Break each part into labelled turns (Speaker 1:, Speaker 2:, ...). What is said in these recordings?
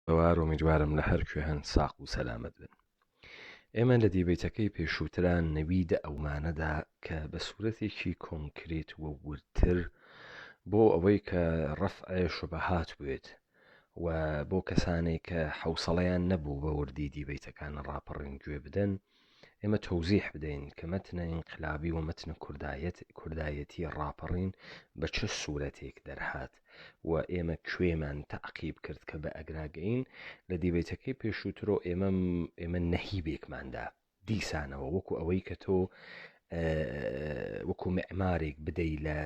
Speaker 1: بەوار ئومیدوارم لە هەر کوێهان ساق و سەلامەت بن. ئێمە لە دیبەیتەکەی پێشووتران نەویدە ئەومانەدا کە بە سوورەتێکی کۆنکرێت و ورتر بۆ ئەوەی کە ڕەفع شوبەهات بێت و بۆ کەسانێک کە حوسەڵەیان نەبوو بە وردی دیبەیتەکان ڕاپەڕین گوێ بدەن، ئێمە تەوزیح بدەین کە مەتنە ئینقلابی و مەتنە کوردایەتی ڕاپەڕین بە چه سوورەتێک دەرهات و ئێمە کوێمان تەعقیب کرد کە بە ئەگراگەین لە دیبێتەکەی پێشووترۆ ئێمە نەهیبێکماندا دیسانەوە وەکو ئەوەی کە تۆ وەکو معمارێک بدەی لە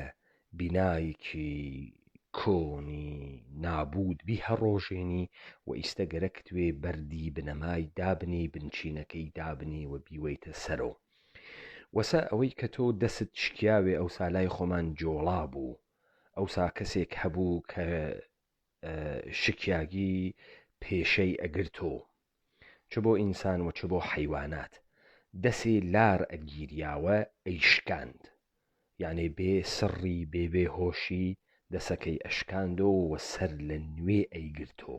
Speaker 1: بینایەکی کۆنی نابود بی هەڕۆژێنی و ئیستە گەرەکتوێ بەردی بنەمای دابنی بنچینەکەی دابنی و بیوەیتە سەرۆ وەسا ئەوەی کە تۆ دەست شکیاوێ ئەو سالای خۆمان جۆڵا بوو ئەوسا کەسێک هەبوو کە شکیاگی پێشەی ئەگرتۆ چ بۆ ئینسان و چ بۆ حەیوانات دەسێ لار ئەگیریاوە ئەیشکاند، یعنی بێ سڕی بێ هۆشی دەسەکەی ئەشکاندۆ وە سەر لە نوێ ئەیگرتۆ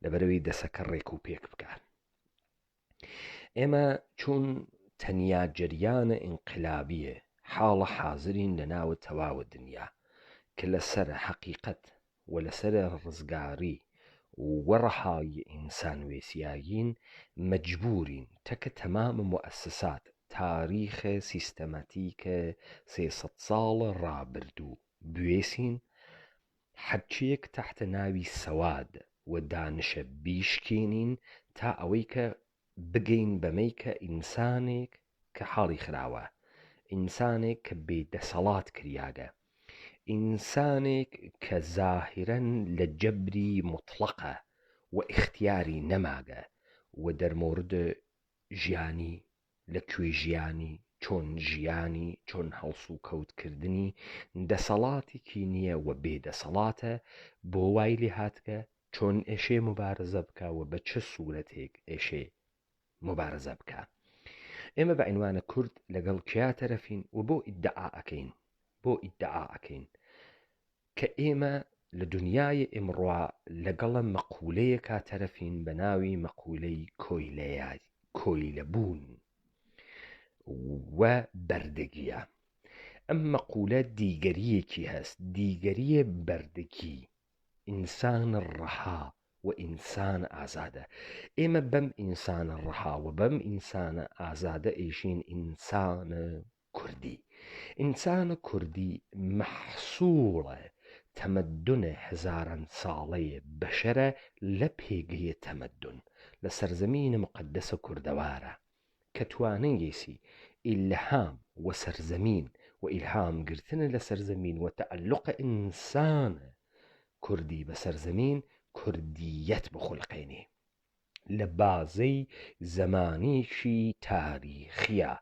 Speaker 1: لەبەرەوەی دەسەکە ڕێک و پێک بکات. ئێمە چون تەنیا جەریانە ئینقلابیە حاڵە حازرین لە ناوە تەواوە دنیا کە لەسەر حەقیقەت و لەسەر ڕزگاری وەڕەحایی ئینسان وێسیاگین مەجبورین تەکە تەمامە مؤسسات تاریخە سیستەماتیکە 300 ساڵە ڕابردوو بوێسین حەچیەک تحتە ناوی سەواد و دانشە بیشکێنین تا ئەوەی کە بگەین بەمەی کە ئینسانێک کە حاڵی خراوە، ئینسانێک کە بێدەسەڵات کریاگە، ئینسانێک کە زاهرەن لە جەبری مطلقە و اختیاری نەماگە و دەرمۆردە ژیانی لە کوێ ژیانی چۆن ژیانی چۆن هەڵس و کەوتکردنی دەسەڵاتێکی نییە و بێدەسەڵاتە بۆ وای لێ هاتکە چۆن ئێشێ مبارزە بکە و بە چه سوورەتێک ئێشێ مبارزە بکە. ئێمە بە عنوانە کورد لەگەڵ کیا تەرەفین و بۆ ئیدعا ئەکەین کە ئێمە لە دنیای ئمڕوا لەگەڵە مەقولەیەکا تەرەفین بە ناوی مەقولەی کۆیلەبوون و بەردەگیە. ئەم مەقولە دیگەریەکی هەست، دیگەریە بەردەگی ئینسان ڕەها و ئینسان ئازادە. ئێمە بەم ئینسانە ڕەها و بەم ئینسانە ئازادە ئێژین ئینسانە کوردی. ئینسانە کوردی مەحسوڵە تەمەدونە هەزاران ساڵەیە بەشەرە لە پێگەیە تەمەدون لە سەرزەمینە مقدسە کوردەوارە کە توانەیەسی ئیلهام و سەرزەمین و ئیلهام گرتنە لە سەرزەمین و تەعەلقە ئینسانە کوردی بە سەرزەمین کوردیەت بخولقێنێ لە بازەی زەمانێکی تاریخیە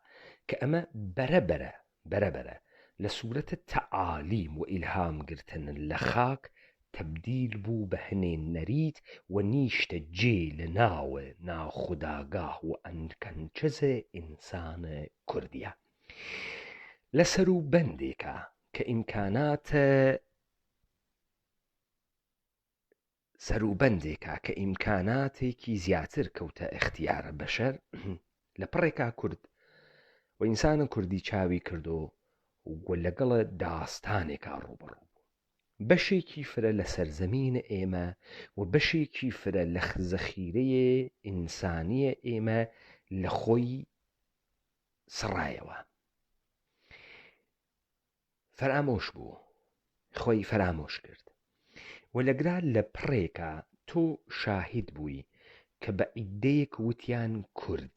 Speaker 1: کە ئەمە بەرەبەرە لە سوورەتە تەعالیم و ئیلهام گرتن لە خاک تەبدیل بوو بە هەنێن نەریت و نیشتە جێ لە ناوە ناخوداگاه و ئەنکەنچەزە ئینسانە کوردیە لە سەر و بەندێکە کە ئیمکاناتێکی زیاتر کەوتە اختیارە بەشەر لە پڕێکا کورد و ئینسانە کوردی چاوی کردو و لەگەڵە داستانێکا ڕوبەڕوو بوو. بەشێکی فرە لە سەرزەمینە ئێمە و بەشێکی فرە لە زەخیرەیە ئینسانیە ئێمە لە خۆی سڕایەوە. فەرامۆش بوو، خۆی فەرامۆش کرد و لەگرا لە پڕێکە تۆ شاهید بووی کە بە ئیدەیەک وتیان کورد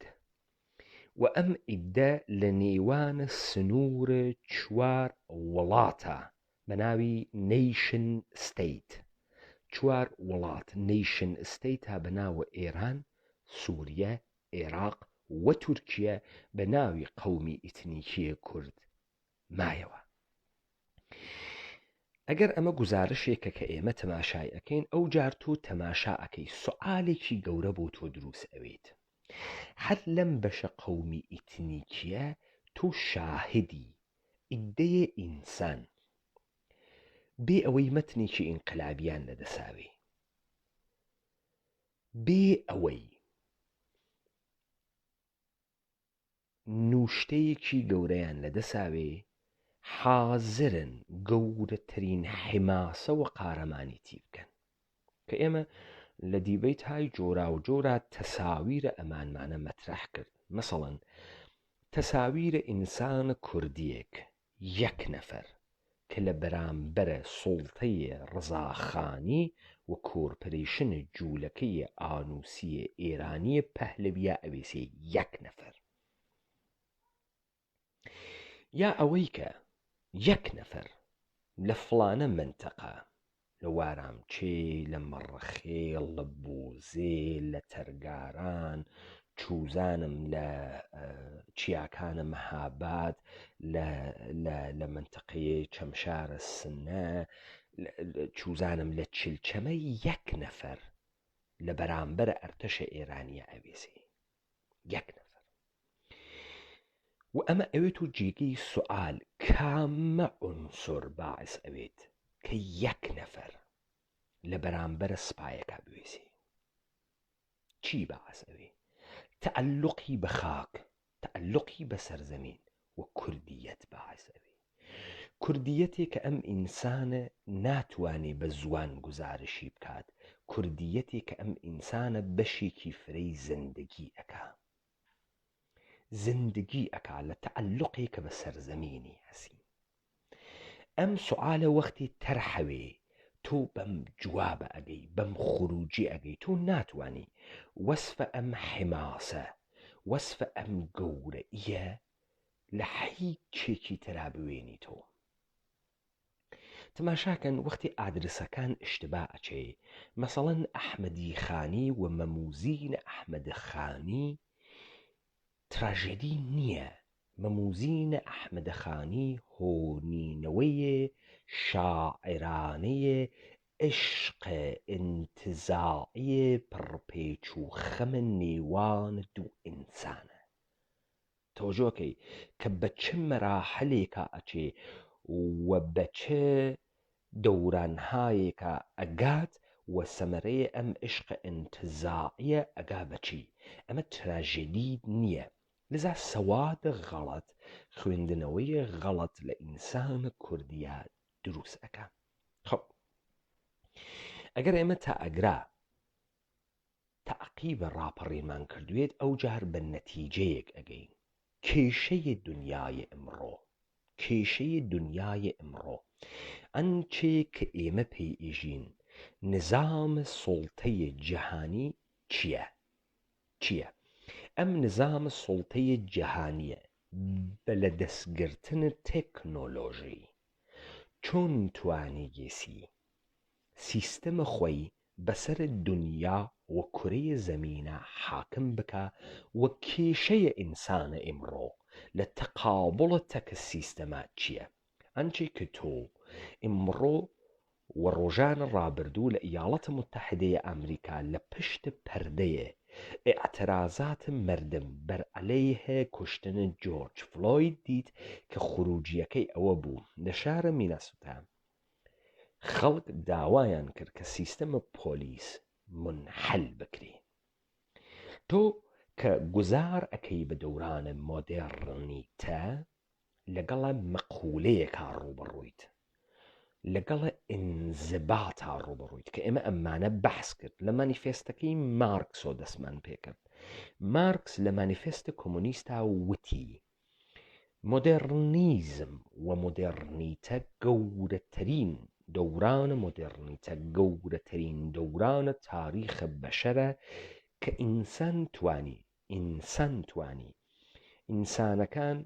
Speaker 1: و ئەم ئیدە لە نێوانە سنوورە 4 وڵاتە بە ناوی نیشن ستەیت، 4 وڵات نیشن ستەیتە بە ناوە ئێران، سووریە، عێراق و تورکیە بە ناوی قەومی ئیتنیکیە کورد مایەوە. ئەگەر ئەمە گوزارشێکە کە ئێمە تەماشای ئەکەین ئەو جار تۆ تەماشا ئەکەی سوعالێکی گەورە بۆ تۆ دروست ئەوێت. هەر لەم بەشە قەومی ئیتنیکیە تۆ شاهدی ئیدەیە ئینسان بێ ئەوەی مەتنێکی ئینقلابیان لەدەساوێ بێ ئەوەی نوشتەیەکی گەورەیان لەدەساوێ حازرن گەورەترین حماسە و قارەمانیتی بکەن کە ئێمە لە دیبەیت های جۆرا و جۆرا تەساویرە ئەمانمانە مەترەح کرد مەسەڵەن تەساویرە ئینسانە کوردیەک یەک نەفەر کە لە بەرامبەرە سوڵتەیە ڕزاخانی و کۆرپەرێشنە جوولەکەی ئانوسیە ئێرانیە پەهلەویە ئەوێسێ یەک نەفەر یا ئەوەی کە یەک نەفەر لە فڵانە منتەقە لە وارامچێ لە مەڕەخێڵ لە بۆزێ لە تەرگاران چوزانم لە چیاکانە مەهاباد لە منتەقەیە چەمشارە سنە چوزانم لە چلچەمە یەک نەفەر لە بەرامبەرە ئەرتەشە ئێرانیە ئەوێسێ یەک نەفەر و ئەمە ئەوێت و جێگەی سوئال کامە عنسر باعث ئەوێت کە یەک نەفەر لە بەرامبەرە سپایەکە بوێسێ چی باعث ئەوێ تەعەلقی بە خاک تەعەلقی بە سەرزەمین و کوردیەت باعث ئەوێ کوردیەتێک کە ئەم ئینسانە ناتوانێ بە زوان گزارشی بکات کوردیەتێک کە ئەم ئینسانە بەشێکی فرەی زندگی ئەکا لە تەعەلقێکە بە سەرزەمینی هەسی ئەم سوعالە وەختی تەرحەوێ تۆ بەم جوابە ئەگەی بەم خروجی ئەگەی تۆ ناتوانی وەسفە ئەم حماسە وەسفە ئەم گەورەیە لە هیچێکی ترا بوێنی تۆ تماشاکەن وەختی ئادرسەکان ئشتبا ئەچێ مەسەڵەن ئەحمەدی خانی و مەموزین ئەحمەدی خانی تراژێدی نییە مەموزینە ئەحمەدە خانی هۆنینەوەیە شاعرانەیە عشقە ئینتزاعیە پڕپێچ و خەمە نێوانە دوو ئینسانە تۆژۆکەی کە بە چ مەراحلێکە ئەچێ و بە چه دەورانهایێکە ئەگات و سەمەرەیە ئەم عشقە ئینتزاعیە ئەگا بەچی ئەمە تراژێدی نییە لذا سەوادە غەڵەت خوێندنەوەی غەڵەت لە ئینسانە کوردیە دروست ئەکا خۆ ئەگەر ئێمە تا ئەگرا تەعقیبە ڕاپەڕێمان کردوێت ئەو جار بە نەتیجەیەک ئەگەین کێشەی دنیای ئەمڕۆ ئەنچێ کە ئێمە پێی ئێژین نظامە سوڵتەیە جیهانی چییە؟ ئەم نظامە سوڵتەیە جیهانیە بە لە دەستگرتن تێکنۆلۆژی چۆن توانی گێسی سیستەمە خۆی بەسەر دنیا و کورەی زەمینە حاکم بکە و کێشەیە ئینسانە ئیمڕۆ لە تەقابڵە تەکە سیستەمە چییە؟ ئەنچێ کە تۆ ئیمڕۆ و ڕۆژانە ڕابردوو لە ئیاڵەتە متحدەیە ئەمریکا لە پشت پەردەیە ئێعترازات مردم بەر عەلەیهە کوشتنە جۆرج فلۆید دیت کە خروجیەکەی ئەوە بوو لە شارە مینەسۆتا خەڵک داوایان کرد کە سیستەمە پۆلیس منحل بکرێ تۆ کە گوزار ئەەکەی بە دەورانە مۆدێڕنیتە لەگەڵە مەقولەیەکا ڕوبەڕوویت لەگەڵە ئینزباتا ڕوبەڕوویت کە ئێمە ئەمانە بەحس کرد لە مانیفێستەکەی مارکسۆ دەستمان پێکرد مارکس لە مانیفێستە کۆمونیستا وتی مۆدێڕنیزم و مۆدێڕنیتە گەورەترین دەورانە مۆدێڕنیتە گەورەترین دەورانە تاریخە بەشەرە کە ئینسان توانی ئینسانەکان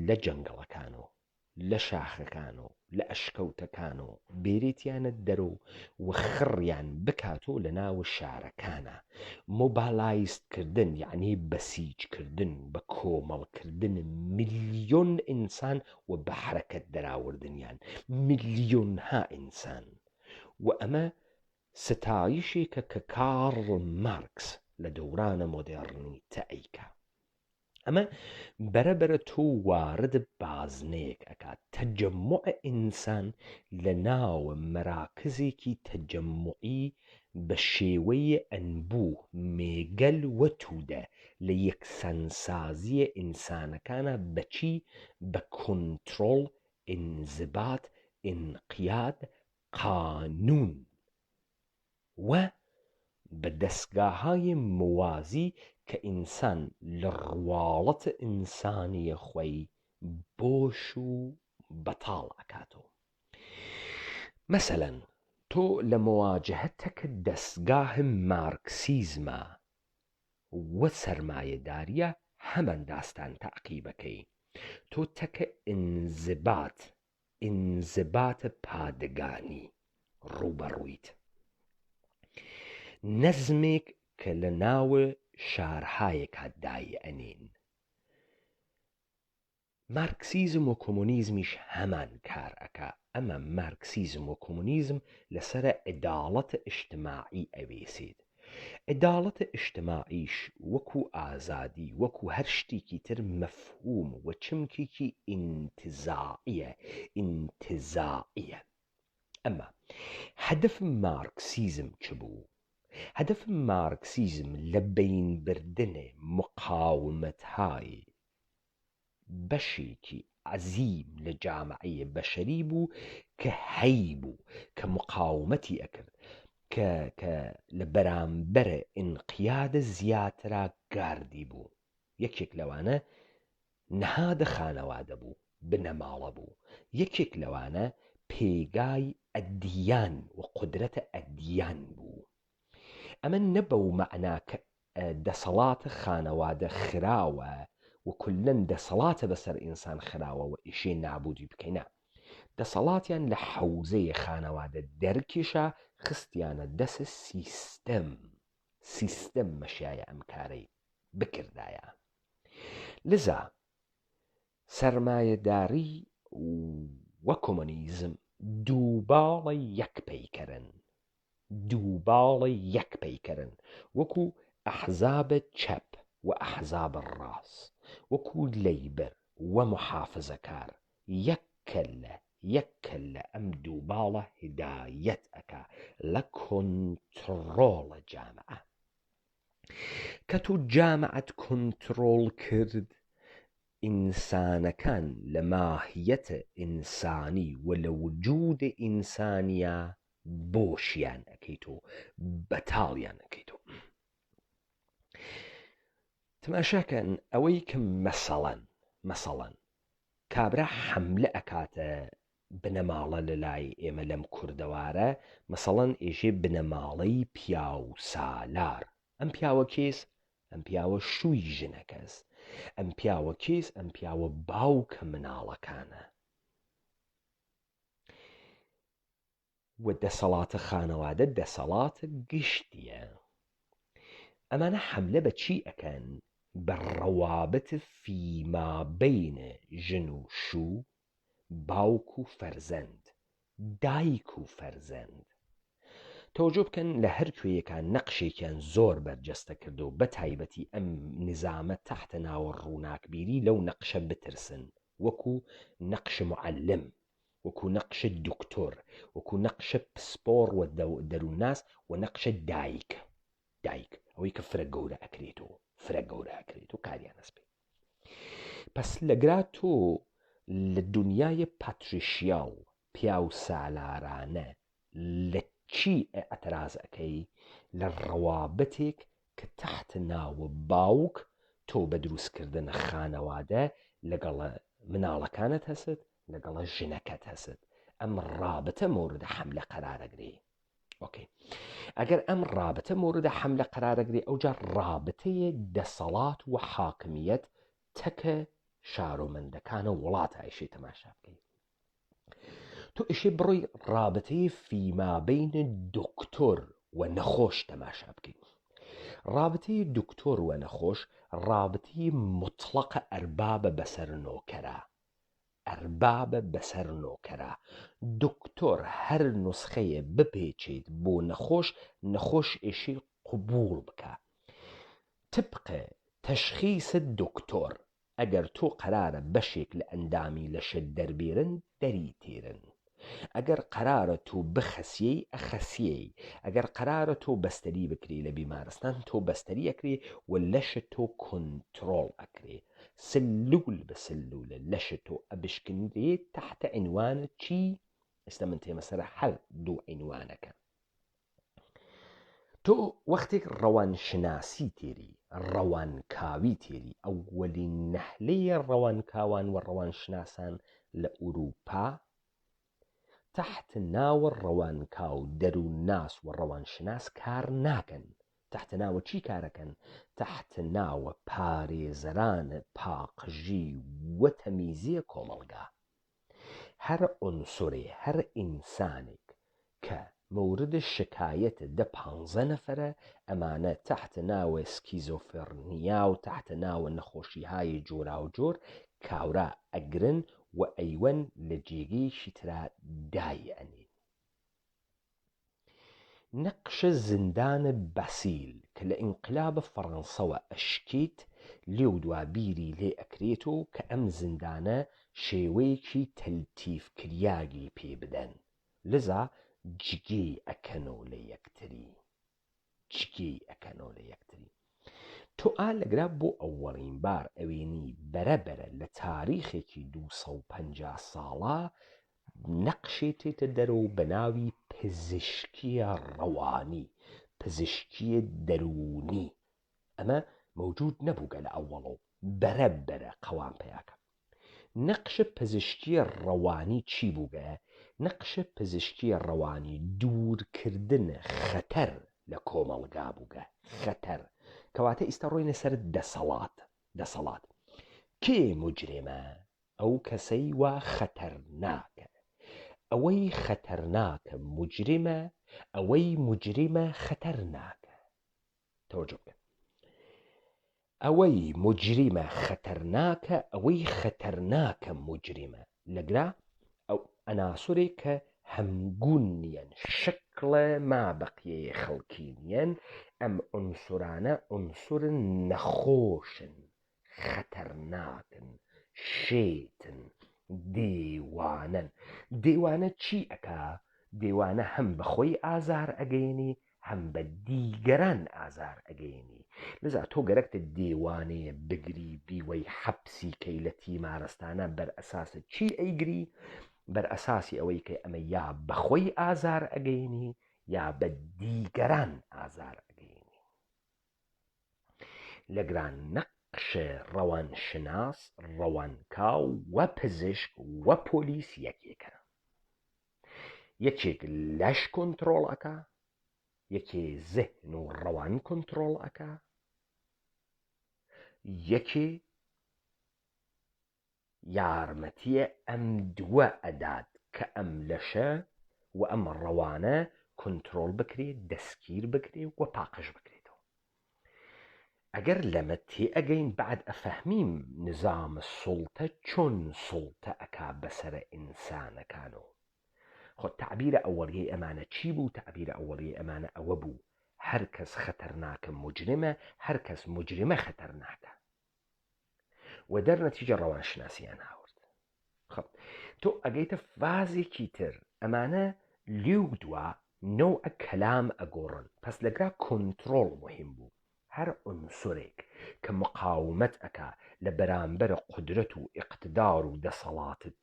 Speaker 1: لە جەنگەڵەکانەوە لە شاخەکانەوە لە ئەشکەوتەکانەوە بێرێتیانە دەرۆ و خڕیان بکاتۆ لە ناو شارەکانە مۆبالایزکردن یعنی بەسیجکردن بە کۆمەڵکردن ملیۆن ئینسان و بە حرەکەت دەراوردنیان ملیۆنها ئینسان و ئەمە ستایشێکە کە کارڵ مارکس لە دەورانە مۆدێڕنیتە ئەیکا ئەمە بەرەبەرە تۆ وارد بازنەیەک ئەکات تەجەموع ئینسان لە ناوە مەراکزێکی تەجەموعی بە شێوەیە ئەنبوو مێگەل وە توودە لە یەکسانسازیە ئینسانەکانە بەچی؟ بە کۆنتڕۆڵ، ئینزیبات، ئینقیاد، قانون وە بە دەستگاهای موازی کە ئینسان لە ڕواڵەتە ئینسانیە خۆی بۆش و بەتاڵ ئەکاتەوە. مەسەلەن تۆ لە مواجهەتەکە دەستگاهم مارکسیزمە وە سەرمایەداریە هەمان داستان تەعقیبەکەی تۆ تەکە ئینزیباتە پادگانی ڕوبەڕوویت، نەزمێک کە لە ناوە شارهایەکە دای ئەنێن. مارکسیزم و کۆمۆنیزمیش هەمان کار ئەکا، ئەمە مارکسیزم و کۆمۆنیزم لەسرە عەداڵەتە ئیجتیماعی ئەوێسێت. عەداڵەتە ئیجتیماعیش وەکو ئازادی وەکو هەر شتێکی تر مەفهوم و چمکێکی ئینتزاعیە. ئەمە هەدەفم مارکسیزم چ بوو؟ هەدەفم مارکسیزم لە بینبردنێ مقاومەتهای بەشێکی عەزیم لە جامعەیە بەشەری بوو کە هەی بوو، کە مقاومەتی ئەکرد، کە لە بەرامبەرە ئینقیادە زیاترا گاردی بوو. یەکێک لەوانە نەهادە خانەوادە بوو، بنەماڵە بوو. یەکێک لەوانە پێگای ئەدیان و قودرەتە ئەدیان بوو. ئەمە نە بەو مەعنا کە دەسەڵاتە خانەوادە خراوە و کولەن دەسەڵاتە بەسەر ئینسان خراوە و ئیشێ نابودی بکەینە. دەسەڵاتیان لە حەوزەیە خانەوادە دەرکێشە، خستیانە دەسە سیستەم مەشایە ئەم کارەی بکردایە. لذا سەرمایەداری وە کۆمۆنیزم دووباڵی یەک پەیکەرن، وەکو ئەحزابە چەپ و ئەحزابە ڕاست، وەکو لەیبەر وە محافزەکار یەککەلە ئەم دووباڵە هیدایەت ئەکا لە کۆنتڕۆڵە جامعە. کە تۆ جامعەت کۆنتڕۆڵ کرد، ئینسانەکان لە ماهیەتە ئینسانی و لە وجودە ئینسانیە بۆشیان ئەکەیت و بەتاڵیان ئەکەیت. تەماشاکەن ئەوەی کە مەسەڵەن کابرا حەملە ئەکاتە بنەماڵە لە لای ئێمە لەم کوردەوارە، مەسەڵەن ئێژێ بنەماڵەی پیا و سالار. ئەم پیاوە کێس؟ ئەم پیاوە شووی ژنەکەس. ئەم پیاوە کێس؟ ئەم پیاوە باوکە مناڵەکانە. و دەسەڵاتە خانەوادە دەسەڵاتە گشتیە. ئەمانە حەملە بە چی ئەکەن؟ بە ڕەوابەتە فیما بەینە ژن و شوو، باوک و فەرزەند، دایک و فەرزەند. تەوەجۆ بکەن لە هەر کوێیەکان نەقشێکیان زۆر بەرجەستە کردو، بە تایبەتی ئەم نظامە تەحتە ناوە ڕووناکبیری لەو نەقشە بترسن، وەکو نەقشە معەلم، وەکو نەقشە دکتۆر، وەکو نەقشە پسپۆڕ و دەرووناس و نەقشە دایک ئەوەی کە فرە گەورە ئەکرێت و کاریان هەست بێت. پس لەگرا تۆ لە دنیای پاتریشیاڵ پیا و سالارانە لە چی ئەتراز ئەەکەی؟ لە ڕەوابەتێک کە تەحتە ناوە باوک تۆ بە دروستکردنە خانەوادە لەگەڵ مناڵەکانت هەست، لەگەڵە ژنەکەت هەست. ئەم ڕابطە مۆردە حەملە قەرارەگرێ. ئۆکەی، ئەگەر ئەم ڕابطە مۆردە حەملە قەرارەگرێ، ئەوجا ڕابطەیە دەسەڵات و حاکمیەت تەکە شارۆمەندەکانە وڵاتە ئایشەی تەماشا بکەی. تۆ ئیشێ بڕۆی ڕابطەیە فیمابەینە دکتۆر و نەخۆش تەماشا بکەی. ڕابطەیە دکتۆر و نەخۆش ڕابطەیە مطلقە ئەربابە بەسەر نۆکەرە. دکتۆر هەر نوسخەیە بپێچێت بۆ نەخۆش ئێشەی قبوڵ بکە. طبقە تەشخیصە دکتۆر، ئەگەر تۆ قەرارە بەشێک لە ئەندامی لەشە دەربێرن، دەری تێرن. ئەگەر قەرارە تۆ بخەسیەی ئەخەسیەی، ئەگەر قەرارە تۆ بەستەری بکری لە بیمارستان تۆ بەستەری ئەکرێ و لەشت تۆ کۆنتڕۆڵ ئەکرێ، سلول بە سلولە لەشت تۆ ئەبشکندرێ تحتە عنوانە چی؟ ئێستا من تێمەسەرە هەر دوو عنوانەکە. تۆ وەختێک ڕەوانشناسی تێری، ڕەوانکاوی تێری، ئەوەلین نەحلەیە ڕەوانکاوان و ڕەوانشناسان لە ئوروپا تحت ناوە ڕەوانکاو دەروونناس و ڕەوانشناس کار ناکەن. تحت ناوە چی کارەکەن؟ تحت ناوە پارێزەرانە پاقژی وە تەمیزیە کۆمەڵگا. هەر عنسورێ، هەر ئینسانێک کە مورد شکایەتە دە 15 نەفەرە، ئەمانە تحت ناوە سکیزۆفرنیا و تحت ناوە نەخۆشیهای جۆرا و جۆر کاورا ئەگرن و ئەیوەن لە جێگەیەکی ترا دایئەنێن. نەقشە زیندانە بەسیل کە لە ئینقلابە فەڕەنسەوە ئەشکیت لێو دوا بیری لێ ئەکرێتەوە کە ئەم زیندانە شێوەیەکی تەلتیفکریاگی پێ بدەن، لذا جگەی ئەکەنەوە لە یەکتری، جگەی ئەکەنەوە لە یەکتری. تۆ ئالەگرا بۆ ئەوەڵین بار ئەوێنی بەرەبەرە لە تاریخێکی 250 ساڵە نەقشێ تێتە دەرەوە بە ناوی پزیشکیە ڕەوانی، پزیشکیە دەرونی. ئەمە مەوجود نەبووگە لە ئەوەڵەوە، بەرەبەرە قەوام پێیاکە. نەقشە پزیشکیە ڕەوانی چی بووگە؟ نەقشە پزیشکیە ڕەوانی دوورکردنە خەتەر لە کۆمەڵگا بووگە. خەتەر کەواتە ئیستا ڕۆینە سەر دەسەڵات. کێ موجرمە؟ ئەو کەسەی وا خەتەرناکە. ئەوەی خەتەرناکە موجرمە، ئەوەی موجرمە خەتەرناکە. تەوەجۆ بکە. ئەوەی موجرمە خەتەرناکە، ئەوەی خەتەرناکە موجرمە. لەگرا ئەو ئەناسوورێک کە هەمگون نیەن، شکڵە مابەقیەیە خەڵکی نیەن، ئەم عنسورانە عنسورن نەخۆشن، خەتەرناکن، شێتن، دێوانن. دێوانە چی ئەکا؟ دێوانە هەم بەخۆی ئازار ئەگەێنی، هەم بە دیگەران ئازار ئەگەێنی. لذا تۆ گەرەکتە دێوانەیە بگری بیوەی حەبسی کەی لە تیمارستانە بەر ئەساسە چی ئەیگری؟ بەر ئەساسی ئەوەی کە ئەمە یا بەخۆی ئازار ئەگەێنی یا بە دیگەران ئازار ئەگەێنی. لەگران نەقشە ڕەوانشناس، ڕەوانکاو وە پزیشک وە پۆلیس یەکێکە. یەکێک لەش کۆنتڕۆڵ ئەکا، یەکێ زەهن و ڕەوان کۆنتڕۆڵ ئەکا، یەکێ یارمەتیە ئەم دووە ئەدات کە ئەم لەشە و ئەم ڕەوانە کۆنتڕۆڵ بکرێت، دەستگیر بکرێت و پاقش بکرێتەوە. ئەگەر لەمە تێئەگەین بعد ئەفەهمیم نظامە سوڵتە چۆن سوڵتە ئەکا بەسەرە ئینسانەکانەوە. خۆ تعبیرە ئەوەڵیەی ئەمانە چی بوو؟ تعبیرە ئەوەڵیەی ئەمانە ئەوە بوو: هەر کەس خەتەرناکە موجرمە، هەر کەس موجرمە خەتەرناکە. و دەرنەتیجە ڕەوانشناسیان هاورد. خب تۆ ئەگەیتە فازێکی تر، ئەمانە لێو دوا نەوعە کەلام ئەگۆڕن. پس لەگرا کۆنتڕۆڵ مهم بوو. هەر عنسورێک کە مقاومەت ئەکا لە بەرامبەر قودرەت و ئیقتدار و دەسەڵاتت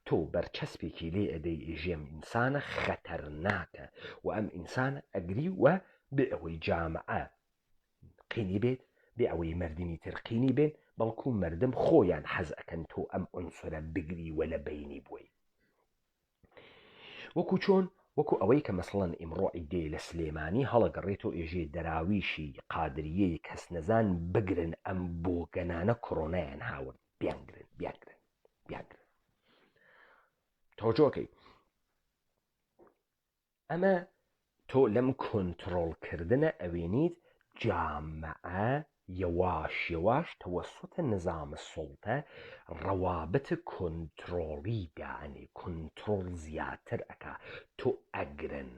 Speaker 1: تۆ بەرچەسپێکی لێ ئەدەی ئێژێم ئینسانە خەتەرناکە و ئەم ئینسانە ئەگری وە بێ ئەوەی جامعە قینی بێت، بێ ئەوەی مردمی تر قینی بێن، بەڵکو مردم خۆیان حەز ئەکەن تۆ ئەم عنسورە بگری وە لە بەینی بووی. وەکو چۆن؟ وەکو ئەوەی کە مەسڵەن ئیمڕۆ ئیدێ لە سلێمانی هەڵەگەڕێتەوە ئێژێ دەراویشی قادریەی کەس نەزان بگرن ئەم بۆگەنانە کۆڕۆنایان هاورد، بیانگرن. تۆجۆکەی ئەمە تۆ لەم کۆنتڕۆڵکردنە ئەوێنیت جامعە یەواش یەواش تەوەسوتە نظامە سوڵتە ڕەوابەتە کۆنتڕۆڵی دانێ، کۆنتڕۆڵ زیاتر ئەکا، تۆ ئەگرن.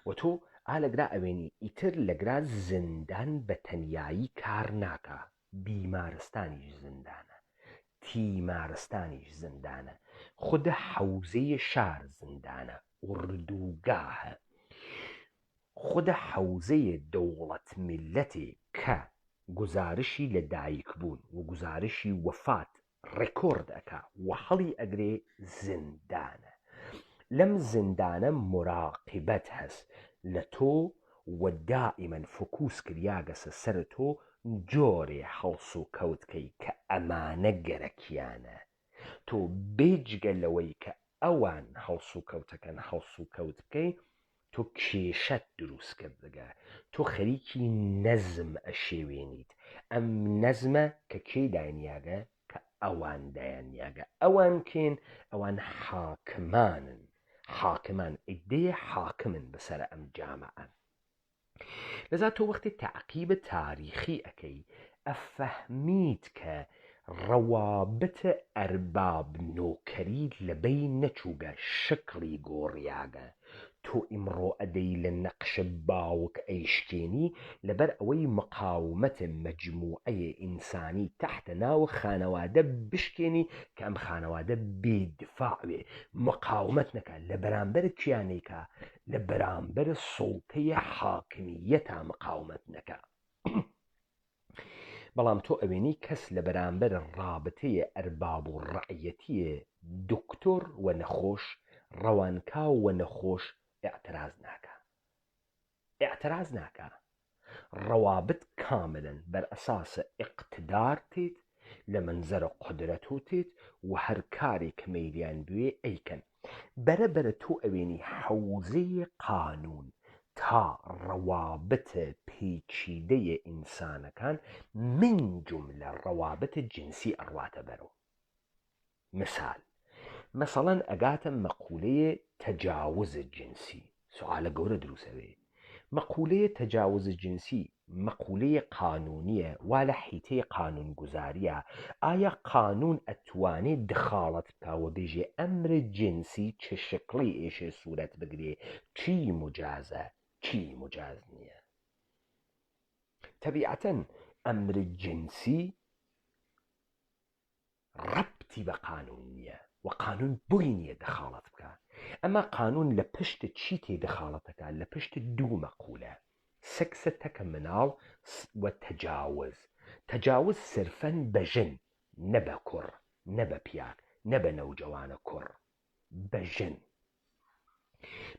Speaker 1: و تۆ ئالەگرا ئەوێنی ئیتر لەگرا زیندان بە تەنیایی کار ناکە، بیمارستانیش زیندانە. تیمارستانیش زندانە، خودە حەوزەی شار زندانە، ئوردوگاهە، خودە حەوزەیە دەوڵەت میلەتێ کە گزارشی لە دایکبوون و گزارشی وەفات ڕێکۆرد ئەکا و هەڵی ئەگرێ زندانە. لەم زندانە مراقبەت هەست لە تۆ و دائیمەن فۆکوس کریاگەسە سەر تۆ جۆرێ هەڵس و کەوتکەی کە ئەمانە گەرەکیانە. تۆ بێجگە لەوەی کە ئەوان هەڵس و کەوتەکەن هەڵس و کەوت بکەی، تۆ کێشەت دروست کردگە، تۆ خەریکی نەزم ئەشێوێنیت. ئەم نەزمە کە کێی داینیاگە کە ئەوان دایانیاگە. ئەوان کێن؟ ئەوان حاکمانن، حاکمان ئیدەیە حاکمن بەسەر ئەم جامعە. لەذا تۆ وەختی تعقیبە تاریخی ئەەکەی ئەفەهمیت کە ڕەوابتە ئەرباب نۆکەری لەبەی نەچووگە شکڵی گۆڕیاگە. تۆ ئیمڕۆ ئەدەی لە نەقشە باوک ئەیشکێنی لەبەر ئەوەی مقاومەتە مەجموعەیە ئینسانی تەحتە ناو خانەوادە بشکێنی کە ئەم خانەوادە بێدفاعوێ، مقاومەت نەکە، لە بەرامبەر چیانێکە؟ لە بەرامبەر سوڵتەیە حاکمیەتە مقاومەت نەکە. بەڵام تۆ ئەوێنی کەس لە بەرامبەر ڕابطەیە ئەرباب و ڕەعیەتیە دکتۆر و نەخۆش، ڕەوانکا و نەخۆش ئێعتراز ناکە. ڕەوابط کاملن بەر ئەساسە ئیقتدار تێت، لە منزەرە قودرەت و تێت و هەر کارێک مەیلیان بوێ ئەیکەن. بەرەبەرە تۆ ئەوێنی حەوزەیە قانون تا ڕەوابطە پێچیدەیە ئینسانەکان من جوملە ڕەوابطە جنسی ئەڕواتە بەرەو. مثلا ئەگاتە مەقولەیە تەجاوز جنسی. سوالە گەورە دروسەوێ. مەقولەیە تەجاوز جنسی مەقولەیە قانونیە، وا لە حیتەی قانون گوزاریە. ئایا قانون ئەتوانێت دخاڵەت بکاوە بێژێ ئەمرە جنسی چ شکڵی ئێشێ سوورەت بگرێ، چی مجازە چی مجاز نییە؟ تەبیعەتەن ئەمرە جنسی ڕەبتی بە قانون نییە و قانون بۆی نییە دەخاڵەت بکە. ئەمە قانون لە پشت چی تێ دەخاڵەتەکە؟ لە پشت دوو مەقولە: سەکسە تەکە مناڵ و تەجاوز. تەجاوز سرفەن بە ژن، نە بە کوڕ، نە بە پیاک، نە بە نەوجەوانە کوڕ، بە ژن.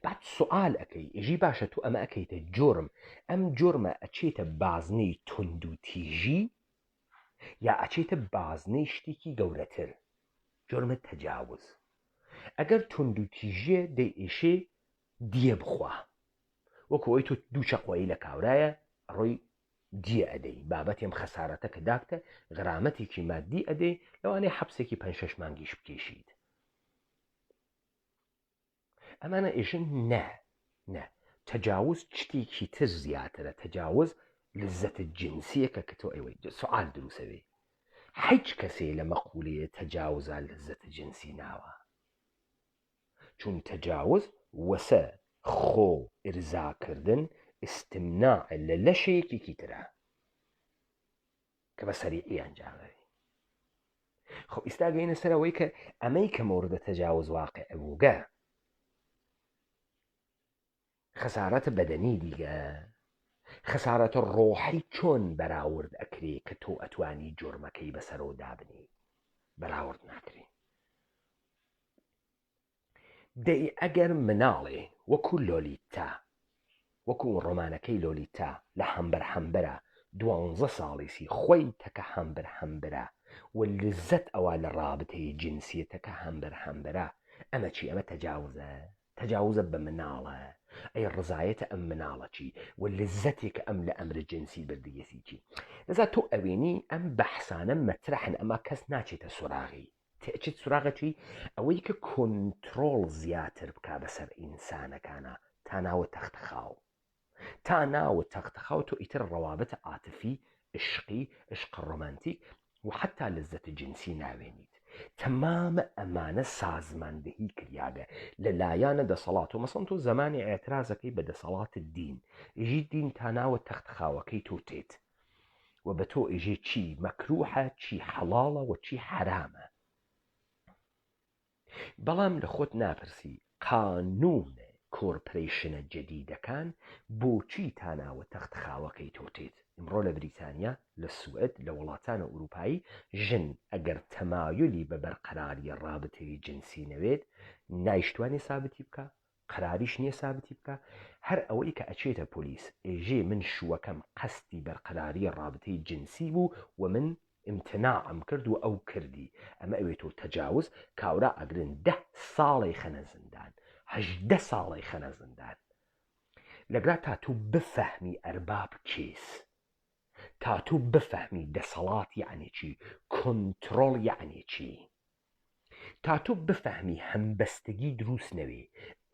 Speaker 1: بعد سوال ئەەکەی ئێژی باشە تو ئەمە ئەەکەیتە جۆرم، ئەم جۆرمە ئەچێتە بازنەی تند و تیژی یا ئەچێتە بازنەی شتێکی گەورەتر؟ جۆرمە تەجاوز. ئەگەر تند و تیژیە دەی ئێشێ دیە بخوا، وەکو ئەوەی تۆ دوو چەقۆیی لە کاورایە ڕۆی دیە ئەدەی، بابەتێم خەسارەتە کە داکتە غرامەتێکی مادی ئەدەی، لەوانەیە حەبسێکی 5-6 مانگیش بکێشیت. ئەمانە ئێژن نە تەجاوز شتێکی تر زیاترە. تەجاوز لذەتە جنسیەکە کە تۆ ئەوەی سوال دروسەوێ. هیچ کەسێ لە مەقولەیە تەجاوزە لذەتە جنسی ناوە، چون تەجاوز وەسە خۆ ئرزاکردن ئستمناع لە لەشەیەکێکی ترە کە بە سەریعی ئەنجامەوێ. خۆ ئێستا گەینە سەرەوەی کە ئەمەی کە مۆردە تەجاوز واقع بووگە خەسارەتە بەدەنی دیگە، خەسارەتە ڕۆحی چۆن بەراورد ئەکرێ کە تۆ ئەتوانی جۆرمەکەی بەسەرەوە دابنی؟ بەراورد ناکرێ. دەی ئەگەر مناڵێ وەکو لۆلیتا، وەکو ڕۆمانەکەی لۆلیتا لە هەمبەرە 12 ساڵیسی خۆی تەکە هەمبەرە و لذەت ئەوە لە ڕابطەی جنسیەتەکە هەمبەرە، ئەمە چی؟ ئەمە تەجاوزە بە مناڵە. ئەی ڕزایەتە ئەم مناڵە چی؟ و لذەتێکە ئەم لە ئەمرە جنسی بردیەسی چی؟ لەذا تۆ ئەوێنی ئەم بەحسانە مەترەحن، ئەمە کەس ناچێتە سوراغی. تێچێت سوراغە چی؟ ئەوەی کە کۆنترۆڵ زیاتر بکا بەسەر ئینسانەکانە تا ناوە تەختەخاو. تا ناوە تەختەخاو تۆ ئیتر ڕەوابەتە عاتفی، عشقی، عشق ڕۆمانتیک و حتا لذەتە جنسی ناوێنیت. تەمامە ئەمانە سازماندەهی کریاگە لە لایەنە دەسەڵات و مەسەڵەن تۆ زەمانی ئێعترازەکەی بە دەسەڵاتە دین، ئیژی دین تا ناوە تەختەخاوەکەی تۆ تێت و بە تۆ ئێژێ چی مەکروحە چی حەڵاڵە و چی حرامە. بەڵام لە خۆت ناپرسی قانون کۆرپۆریشنە جەدیدەکان بۆچی تاناوە تەختخاوەکەی تۆتێت. ئمڕۆ لە بریتانیا لە سوئد لە وڵاتانە ئوروپایی ژن ئەگەر تەمایلی بە بەرقەراریە ڕابطەی جنسی نەوێت نایشتوانێ سابتی بکە، قەراریش نییە سابتی بکە. هەر ئەوەی کە ئەچێتە پۆلیس ئێژێ من شووەکەم قەستی بەرقەراریە ڕابطەی جنسی بوو و من امتناعم کرد و ئەو کردی، ئەمە ئەوێتۆ تەجاوز کاورا ئەگرن 10 ساڵی خەنە زیندان 18 ساڵی خەنە زیندان لەگرا تا تو بفەهمی ئەرباب کێس، تا تو بفەهمی دەسەڵات یعنی چی، کۆنتڕۆڵ یعنی چی، تا تو بفەهمی هەمبەستگی دروست نەوێ،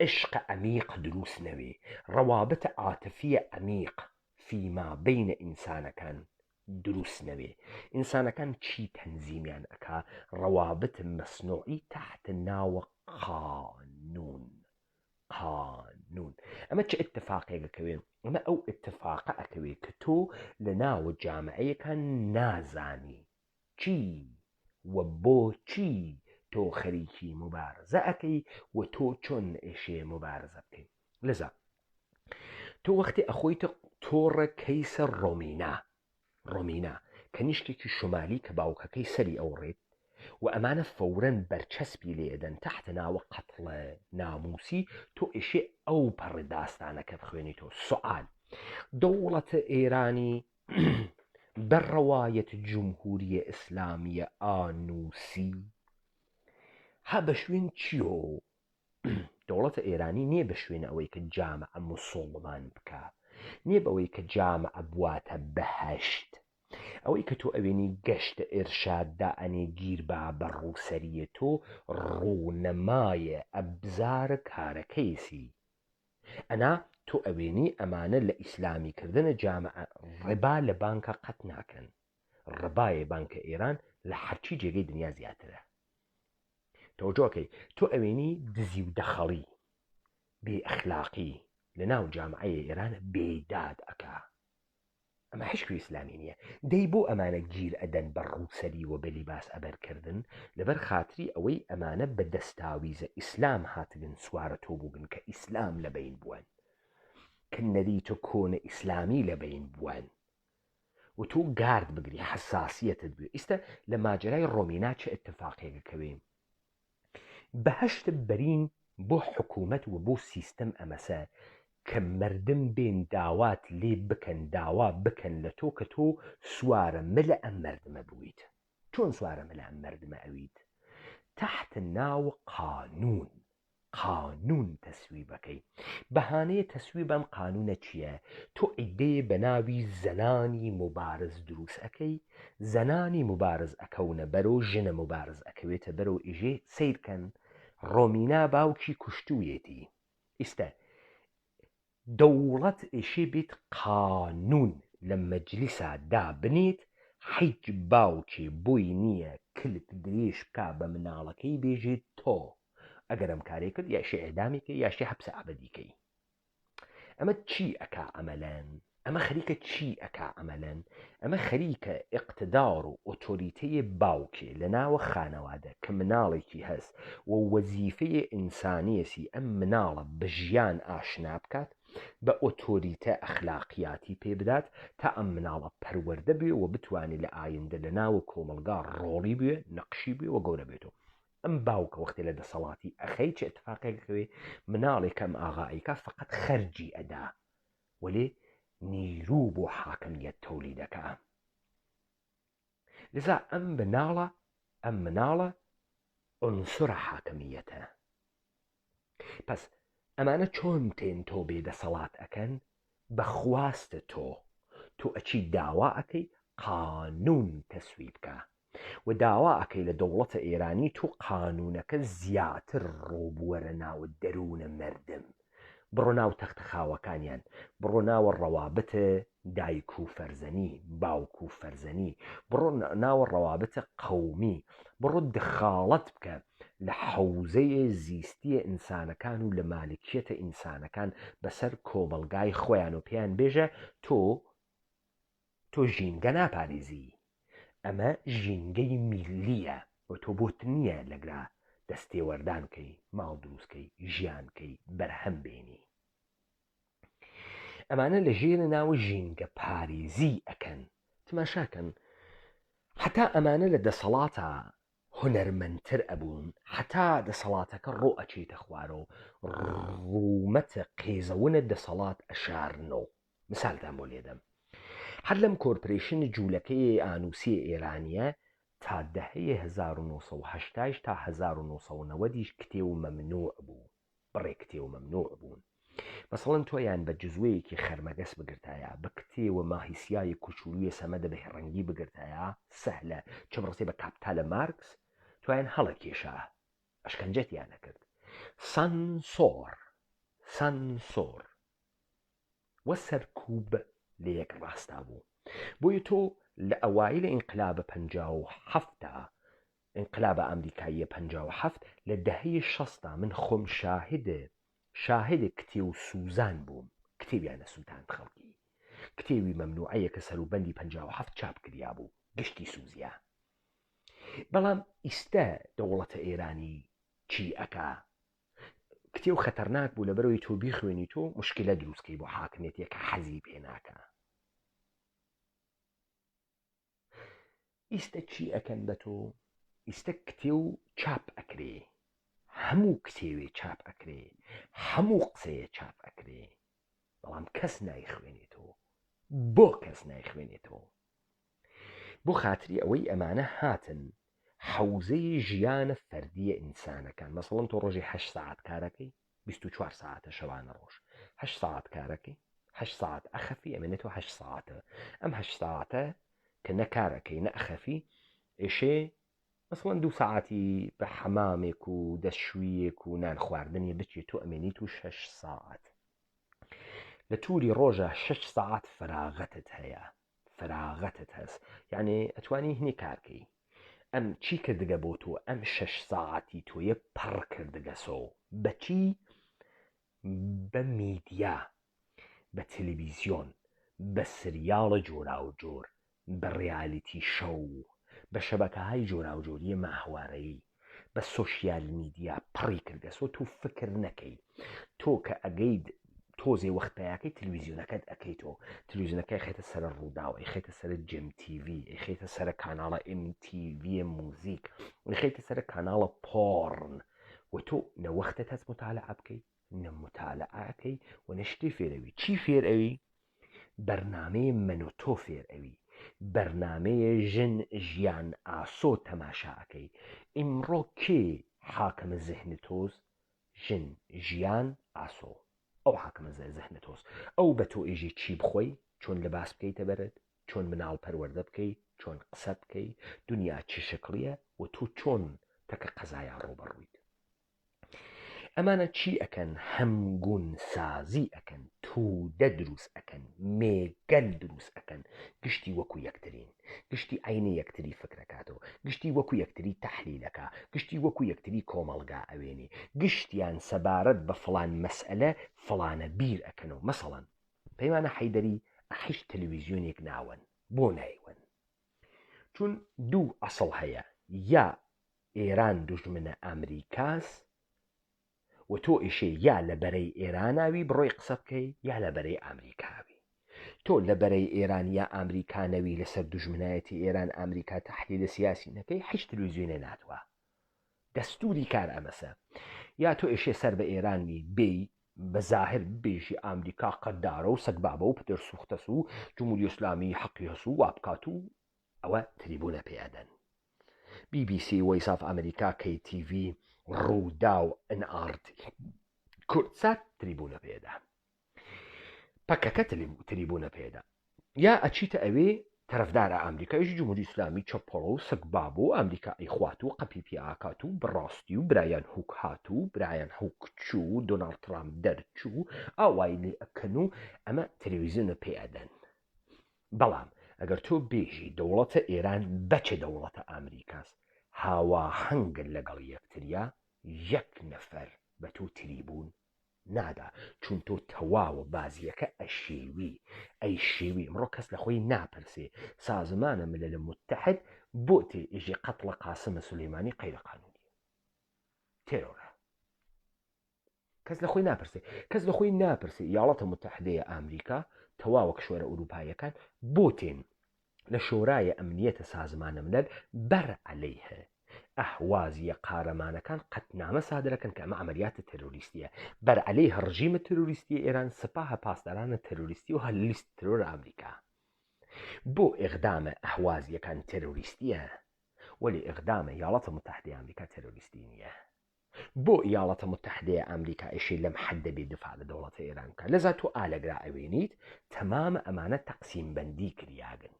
Speaker 1: عشق عەمیق دروست نەوێ، ڕەوابط عاتفیە عەمیق فیما بینە ئینسانەکان دروست نەوێ. ئینسانەکان چی تەنزیمیان ئەکا؟ ڕەوابط مەسنوعی تحت ناوە قانون. ئەمە چه اتفاقێکەکەوێ؟ ئەمە ئەو اتفاقە ئەکەوێ کە تۆ لە ناوە جامعەیەکان نازانی چی و بۆچی تۆ خەریکی مبارزە ئەەکەی و تۆ چۆن ئێشێ مبارزە بکەی. لەذا تۆ وەختی ئەخۆیتە تۆڕە کەیسە ڕۆمینا کە نیشتێکی شمالی کە باوکەکەی سەری ئەوڕێت و ئەمانە فەورەن بەرچەسپی لێدەن تحت ناوە قەتڵە ناموسی، تۆ ئێشێ ئەو پەڕی داستانەکە بخوێنیتەوە. سوال دەوڵەتە ئێرانی بەڕەوایەت جمهوریە ئیسلامیە ئانووسی ها بە شوێن چیۆ؟ دەوڵەتە ئێرانی نییە بە شوێن ئەوەی کە جامعە موسڵمان بکە، نییە بەوەی کە جامعە بواتە بەهەشت، ئەوەی کە تۆ ئەوێنی گەشتە ئێرشاددا ئەنێ گیر بە ڕووسەریە تۆ ڕوونەمایە ئەبزارە کارەکەیسی ئەنا تۆ ئەوێنی ئەمانە لە ئیسلامیکردنە جامعە ڕێبا لە بانکە قەت ناکەن. ڕێبایە بانکە ئێران لە هەرچی جێگەی دنیا زیاترە. تۆجۆکەی تۆ ئەوێنی دزی و دەخەڵی بێ ئەخلاقی لە ناو جامعەیە ئێرانە بێداد ئەکا. ئەمە هیچ ئیسلامی نییە. دەی بۆ ئەمانە گیر ئەدەن بە ڕووسەری و بە لیباس ئەبەرکردن لەبەر خاتری ئەوەی ئەمانە بە دەستاویزە ئیسلام هاتگن سوارە تۆ بووبن کە ئیسلام لە بین بووەن، کە نەریتە کۆنە ئیسلامی لە بین بووەن و تۆ گارد بگری حساسیەتت بوێ. ئیستا لە ماجرای ڕۆمینا چه اتفاقێکەکەوێ؟ بەهەشت بەرین بۆ حکوومەت و بۆ سیستەم ئەمەسە کە مردم بێن داوات لێ بکەن، داوا بکەن لە تۆ کە تۆ سوارە ملە ئەم مردمە بوویت. چۆن سوارە ملە ئەم مردمە ئەویت؟ تحت ناو قانون تەسویبەکەی. بەهانەیە تەسویب ئەم قانونە چییە؟ تۆ ئیدەیە بە ناوی زەنانی مبارز دروست ئەەکەی، زەنانی مبارز ئەکەونە بەرەو ژنە مبارز ئەکەوێتە بەرەو ئیژێ سیرکەن. ڕۆمینا باوکی کوشتوویەتی. ئیستا دەوڵەت ئێشێ بێت قانون لە مەجلیسا دابنێت، هیچ باوکێ بۆی نییە کلت درێژ بکا بە مناڵەکەی بێژێت تۆ ئەگەر ئەم کارێ کرد یاشی ئێدامیکە یاشی حەبسە ئەبەدیکەی. ئەمە چی ئەکا ئەمەلەن؟ ئەمە خەریکە چی ئەکا ئەمەلەن؟ ئەمە خەریکە ئیقتدار و ئۆتۆریتەیە باوکێ لە ناوە خانەوادە کە مناڵێکی هەست و وەزیفەیە ئینسانیەسی ئەم مناڵە بە ژیان ئاشنا بکات، بە ئۆتۆریتە ئەخلاقیاتی پێ بدات تا ئەم مناڵە پەروەردە بێ و بتوانێت لە ئایندە لە ناوە کۆمەلگا ڕۆڵی بێ، نەقشی بێ و گەورە بێتەوە. ئەم باوکە وەختی لە دەسەڵاتی ئەخەی چه اتفاقێکەکەوێ؟ مناڵێکەم ئاغاییکە فقط خەرجی ئەدا وەلێ نیرو بۆ حاکمیت تۆلی دەکا. لذا ئەم مناڵە عنسرە حاکمیەتە. پس ئەمانە چۆن تێن تۆ بێدەسەڵات ئەکەن؟ بەخواستە تۆ ئەچی داوا ئەەکەی قانون تەسویب بکە و داوا ئەەکەی لە دەوڵەتە ئێرانی تۆ قانونەکە زیاتر ڕۆبووەرە ناوە دەروونە مردم، بڕۆ ناو تەختەخاوەکانیان، بڕۆ ناوە ڕەوابتە دایک و فەرزەنی، باوک و فەرزەنی، بڕۆ ناوە ڕەوابتە قەومی، بڕۆ دخاڵەت بکە لە حەوزەیە زیستیە ئینسانەکان و لە مالکیەتە ئینسانەکان بەسەر کۆمەلگای خۆیان و پێیان بێژە تۆ تۆ ژینگە ناپارێزی، ئەمە ژینگەی میلیە و تۆ بۆت نییە لەگرا دەستێوەردانکەی، ماڵ دروستکەی، ژیانکەی، بەرهەم بێنی. ئەمانە لە ژێرە ناوە ژینگە پارێزی ئەکەن. تماشاکەن حتا ئەمانە لە دەسەڵاتە هونەرمەندتر ئەبوون، حتا دەسەڵاتەکە ڕۆ ئەچێتە خوارەوە، ڕوومەتە قێزەونە دەسەڵات ئەشارنەوە. مثالتان بۆ لێدەم، هەر لەم کۆرپۆرێشنە جوولەکەی ئانووسی ئێرانیە تا دەهەیە 1970 تا 1990 کتێو مەمنوع بوو، بڕێ کتێو مەمنوع بوون. مەسەڵەن تۆیان بە جزوەیەکی خەرمەگەس بگرتایە، بە کتێوە ماهیسیای کوچولویە سەمەدە بە ڕەنگی بگرتایە، سەهلە چ بڕسێ بە کاپیتالە مارکس، تویان هەڵە کێشا، ئەشکەنجەتیان نەکرد. سانسۆر وە سەرکوب لە یەک ڕاستا بوو. بۆیە تۆ لە ئەوایل ئینقلابە 57 ئینقلابە ئەمریکاییە 57 لە دەهەیە 60 من خۆم شاهدە کتێو سوزان بووم، کتێویانە سووتاند خەڵکی، کتێوی مەمنوعەیە کە سەروبەندی 57 چاپ کریا بوو، گشتی سووزیە. بەڵام ئیستە دەوڵەتە ئێرانی چی ئەکا؟ کتێو خەتەرناک بوو لەبەرەوەی تۆ بیخوێنی تۆ مشکلە دروستکەی بۆ حاکمێتیە کە حەزی پێناکە. ئیستە چی ئەکەن بە تۆ؟ ئیستە کتێو چاپ ئەکرێ، هەموو کتێوێ چاپ ئەکرێ، هەموو قسەیە چاپ ئەکرێ، بەڵام کەس نایخوێنێتەوە. بۆ کەس نایخوێنێتەوە؟ بۆ خاتری ئەوەی ئەمانە هاتن حەوزەی ژیانە فەردیە ئینسانەکان. مەسەڵەن تۆ ڕۆژی 8 ساعت کارەکەی، 24 ساعتە شەوانە ڕۆژ، 8 ساعت کارەکەی، 8 ساعت ئەخەفی، ئەمێنێتەوە 8 ساعتە. ئەم 8 ساعتە کە نەکارەکەی نەئەخەفی ئێشێ مەسەڵەن 2 ساعتی بە حەمامێک و دەستشویەک و نان خواردنی بچێت تۆ ئەمێنیت و 6 ساعت. لە تووری ڕۆژە 6 ساعت فراغەتت هەیە، فراغەتت هەست، یعنی ئەتوانی هینی کارکەی. ئەم چی کردگە بۆ تۆ؟ ئەم 6 ساعتی تۆیە پڕ کردگەسەوە بەچی؟ بە میدیا، بە تەلەڤیزیۆن، بە سریاڵە جۆرا و جۆر، بە ڕیالیتی شەو، بە شەبەکەهای جۆرا و جۆریە ماهوارەیی، بە سۆشیال میدیا پڕی کردگەسەوە. تو فکر نەکەی، تۆ کە ئەگەید تۆزێ وەختەیەکەی تەلەڤیزیۆنەکەت ئەەکەیتەوە، تەلەڤیزیۆنەکەی خێتە سەر ڕووداو، خێتە سەر جێم تیڤی، خێتە سەر کاناڵە MTV موزیک، خێتە سەر کاناڵە پۆڕن، و تۆ نەوەختت هەست متالعە بکەی، نەمتالعەکەی و نەشتی فێرەوی. چی فێرئەوی؟ بەرنامەیە من و تۆ فێرئەوی، بەرنامەیە ژن ژیان ئاسۆ تەماشاکەی. ئیمڕۆ کێ حاکمە زەهنە تۆز؟ ژن ژیان ئاسۆ، ئەو حاکمە زەهنە تۆز. ئەو بە تۆ ئێژی چی بخۆی، چۆن لەباس بکەیتە بەرت، چۆن مناڵ پەروەردە بکەی، چۆن قسە بکەی، دنیا چی شکلیە و تۆ چۆن تەکە قەزایە ڕۆبەڕوویت. ئەمانە چی ئەکەن؟ هەمگون سازی ئەکەن، تودە دروست ئەکەن، مێگەل دروست ئەکەن، گشتی وەکو یەکترین، گشتی عینە یەکتری فکرەکاتەوە، گشتی وەکو یەکتری تەحلیلەکە، گشتی وەکو یەکتری کۆمەڵگا ئەوێنێ، گشتیان سەبارەت بە فڵان مەسئلە فڵانە بیر ئەکەنەوە. مەسەڵەن پەیمانە حەیدەری ئەحیش تەلەڤیزیۆنێک ناوەن، بۆ نایوەن؟ چون دوو ئەسڵ هەیە، یا ئێران دوژمنە ئەمریکاس و تۆ ئیشێ یا لە بەرەی ئێراناوی بڕۆی قسە بکەی، یا لە بەرەی ئەمریکاوی. تۆ لە بەرەی ئێران یا ئەمریکانەوی لەسەر دوژمنایەتی ئێران ئەمریکا تەحلیلە سیاسی نەکەی، هیچ تەلەڤیزیۆنێ ناتوە. دەستوری کار ئەمەسە. یا تۆ ئێشێ سەر بە ئێرانی بێی بە زاهر بێژی ئەمریکا قەددارە و سەگبابە و پتر سوختەس و جمهوری ئیسلامی حەقی هەسو و وابکات و ئەوە تریبونە پێدەن. BBC، وۆیس ئۆف ئەمریکا، KTV، ڕوودا و NRT کورتسات تریبونە پێدا، پەکەکە تریبونە پێدا. یا ئەچیتە ئەوێ تەرەفدارە ئەمریکایش جمهوری ئیسلامی چەپۆڵە و سەگباب و ئەمریکا ئەیخوات و قەپیپی ئاکات و بڕاستی و برایان هوک هات و برایان هوک چوو، دۆناڵد ترامپ دەرچوو، ئاوای لێ ئەکەن و ئەمە تەلەڤیزیۆنە پێدەن. بەڵام ئەگەر تۆ بێژی دەوڵەتە ئێران بەچێ دەوڵەتە ئەمریکاس هاواهەنگن لەگەڵ یەکتریا، یەک نەفەر بە تۆ تریبون نادا چون تۆ تەواوە بازیەکە ئەیشێوی ئەمڕۆ کەس لە خۆی ناپرسێ سازمانە ملل متحد بۆ تێ ئێژێ قەتڵە قاسمە سولەیمانی قەیرەقانونی تێرۆرە کەس لە خۆی ناپرسێ یاڵەتە متحدەیە ئامریکا تەواوە کشوەرە ئوروپایەکان بۆ تێن لە شۆرایە ئەمنیەتە سازمانە ملل بەر عەلەیهە ئەحوازیە قارەمانەکان قەتنامە سادرەکەن کە ئەمە عەمەلیاتە تەرۆریستیە بەر عەلەی ڕژیمە تەرۆریستی ئێران سپاهە پاسدارانە تەرۆریستی و هەر لیست تەرۆر ئەمریکا بۆ ئیقدامە ئەحوازیەکان تەرۆریستیە وەلی ئیقدامە یاڵەتە متحدەی ئەمریکا تەرۆریستی نییە بۆ یاڵەتە متحدەیە ئەمریکا ئیشی لەم حەدە بێ دفاع لە دەوڵەتە ئێران بکات لەذا تۆ ئالەگرا ئەوێنیت تەمامە ئەمانە تەقسیم بەندی کریاگن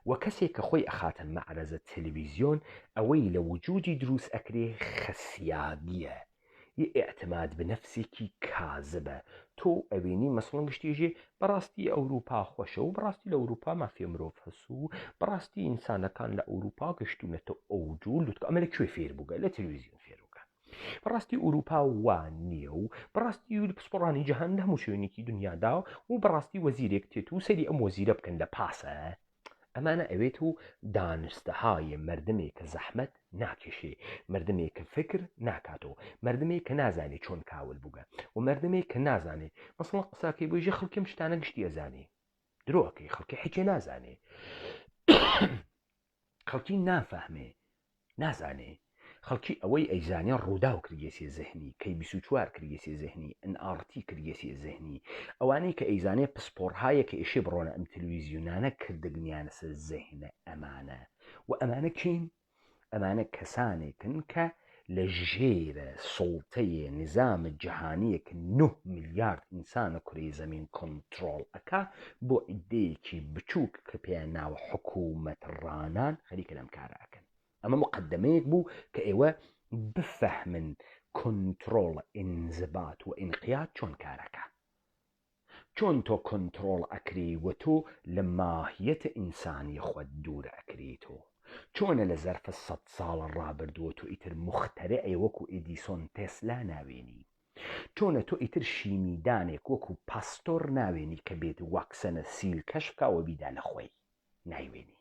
Speaker 1: و کەسێک کە خۆی ئەخاتن مەعرەزە تەلەڤیزیۆن ئەوەی لە وجودی دروست ئەکرێ خەسیادیە ئێعتماد بنەفسێکی کاذبە تۆ ئەوێنی مەسڵەن گشتیژێ بەڕاستی ئەوروپا خۆشە و بەڕاستی لە ئەوروپا مافیە مرۆڤ هەسوو بەڕاستی ئینسانەکان لە ئەوروپا گەشتونەتە ئەوجوو لوتکە ئەمە لەکوێ فێر بووگە لە تەلەڤیزیۆن فێربووکە بەڕاستی ئوروپا وان نییە و بەڕاستی پسپۆڕانی جەهان لە هەموو شوێنێکی دنیادا و بەڕاستی وەزیرێک تێت و سەری ئەم وەزیرە بکەن لە پاسە ئەمانە ئەوێت و دانستەهای مردمێک کە زەحمەت ناکێشێ مردمێک کە فکر ناکاتەوە مردمێک کە نازانێ چۆن کاول بووگە و مردمێک کە نازانێ مەسڵەن قساکەی بۆژێ خەڵکیم شتانە گشتی ئەزانێ درۆکەی خەڵکی حیچێ نازانێ خەڵکی نافەهمێ نازانێ خەڵکی ئەوەی ئەیزانێ ڕوودا و کریەسی زەهنی کەی 24 کریەسی زەهنی NRT کریەسی زەهنی ئەوانەی کە ئەیزانێ پسپۆڕهایە کە ئێشێ بڕۆنە ئەم تەلەڤیزیۆنانە کردگنیانە سەر زەهنە ئەمانە و ئەمانە کین ئەمانە کەسانێکن کە لە ژێرە سوڵتەیە نظامە جەهانیەک 9 ملیارد ئینسانە کوڕی زەمین کۆنتڕۆڵ ئەکا بۆ ئیدەیەکی بچووک کە پێیان ناوە حکوومەتڕانان خەریکە لەم کارەکەن ئەمە مقدمەیەک بوو کە ئێوە بفەهمن کۆنتڕۆڵ ئینزبات و ئینقیاد چۆن کارەکە چۆن تۆ کۆنتڕۆڵ ئەکری و تۆ لە ماهیەتە ئینسانی خۆت دوورە ئەکریتۆ چۆنە لە زەرفە 100 ساڵە ڕابردووە تۆ ئیتر مختەرعێ وەکو ئێدیسۆن تێسلا ناوێنی چۆنە تۆ ئیتر شیمیدانێک وەکو پاستۆر ناوێنی کە بێت واکسەنە سیل کەش بکاوە بیدا لە خۆی نایوێنی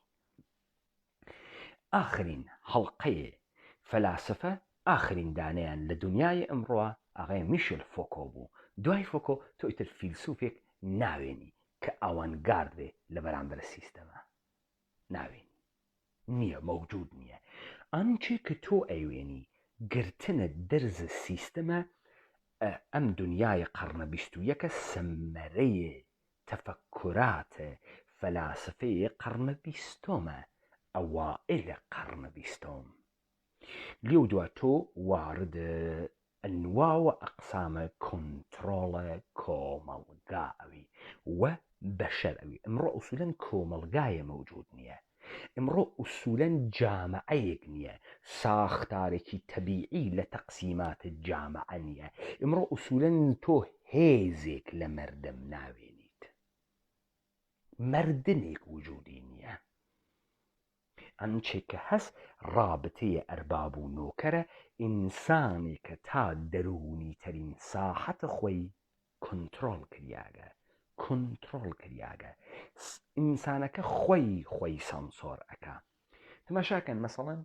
Speaker 1: ئاخرین هەڵقەیە فەلاسفە ئاخرین دانیان لە دنیای ئەمڕۆوە ئاغای میشل فۆکۆ بوو دوای فۆکۆ تۆ ئیتر فیلسوفێک ناوێنی کە ئاوانگارد بێ لە بەرامبەر سیستەمە ناوێنی نییە مەوجود نییە ئەنچێ کە تۆ ئەیوێنی گرتنە دەرزە سیستەمە ئەم دنیای قەرنە 21 سەمەرەیە تەفەکوراتە فەلاسفەیە قەرنە 20ۆمە ئەوائلە قەرنە 20ۆم لێو دوا تۆ وارد ئەنواوە ئەقسامە کۆنتڕۆڵە کۆمەڵگاوی وە بەشەر ئەوی ئەمڕۆ ئوسولەن کۆمەڵگایە مەوجود نییە ئەمڕۆ ئوسولەن جامعەیەک نییە ساختارێکی تەبیعی لە تەقسیماتە جامعە نییە ئەمڕۆ ئوسولەن تۆ هێزێک لە مەردم ناوێنیت مەردنێک وجودی نییە ئەنچێک کە هەست ڕابطەیە ئەرباب و نۆکەرە ئینسانی کە تا دەرونی تەرین ساحەتە خۆی کۆنتڕۆڵ کریاگە ئینسانەکە خۆی سانسۆر ئەکا تەماشاکەن مەسەڵەن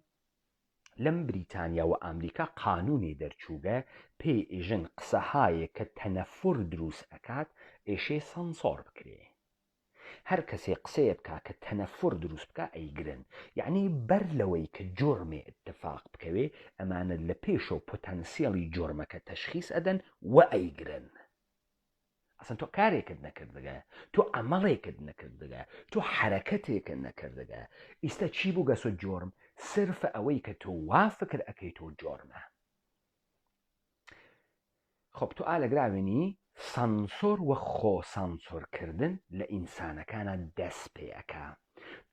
Speaker 1: لەم بریتانیا و ئەمریکا قانونی دەرچووگە پێی ئێژن قسەهایە کە تەنەفور دروست ئەکات ئێشێ سانسۆر بکرێ هەر کەسێ قسەیە بکا کە تەنەفور دروست بکە ئەیگرن یعنی بەر لەوەی کە جۆرمێ اتفاق بکەوێ ئەمانە لە پێشەوە پۆتەنسیێڵی جۆرمەکە تەشخیص ئەدەن و ئەیگرن ئەسن تۆ کارێکت نەکردگە تۆ ئەمەڵێکت نەکردگە تۆ حرەکەتێکت نەکردگە ئیستا چی بوو گەسۆ جۆرم سرفە ئەوەی کە تۆ وا فکر ئەەکەی تۆ جۆرمە خۆب تۆ ئالەگراوێنی سانسۆر وە خۆ سانسۆرکردن لە ئینسانەکانە دەست پێەکە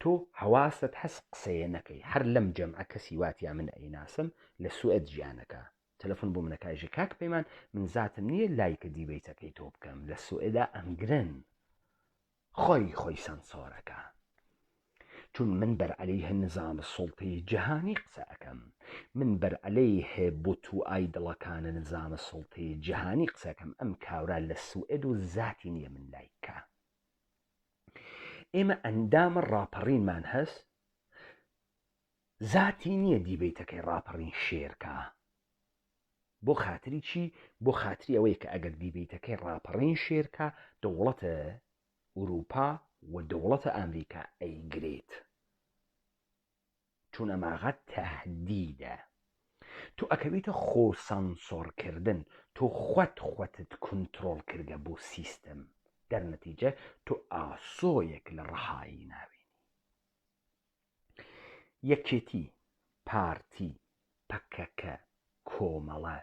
Speaker 1: تۆ هەواست هەست قسەیە نەکەی هەر لەم جەمعە کەسی واتیا من ئەیناسم لە سوئد ژیانەکە تەلەفۆن بۆ منەکایژە کاک پەیمان من زاتم نییە لایکە دیبەیتەکەی تۆ بکەم لە سوئدا ئەمگرن خۆی سانسۆرەکە چون من بەر عەلەیه نظام سوڵتەی جیهانی قسە ئەەکەم، من بەر عەلەیه بۆت و ئایدڵەکانە نظامە سوڵتەی جیهانی قسە ئەەکەم. ئەم کاورا لە سوئێد و زاتی نییە من لایکە. ئێمە ئەندامە ڕاپەڕینمان هەست، زاتی نییە دیبەیتەکەی ڕاپەڕین شێرکە. بۆ خاتری چی؟ بۆ خاتری ئەوەیە کە ئەگەر دیبەیتەکەی ڕاپەڕین شێرکە، دەوڵەتە ئوروپا و دەوڵەتە ئەمریکا ئەیگرێت، چون ئەماغا تەهدیدە. تۆ ئەکەویتە خۆسانسۆرکردن، تۆ خۆتت کنترۆڵ کردە بۆ سیستەم، دەرنەتیجە تۆ ئاسۆیەک لە ڕەهایی ناوێنی. یەکێتی، پارتی، پەکەکە، کۆمەڵە،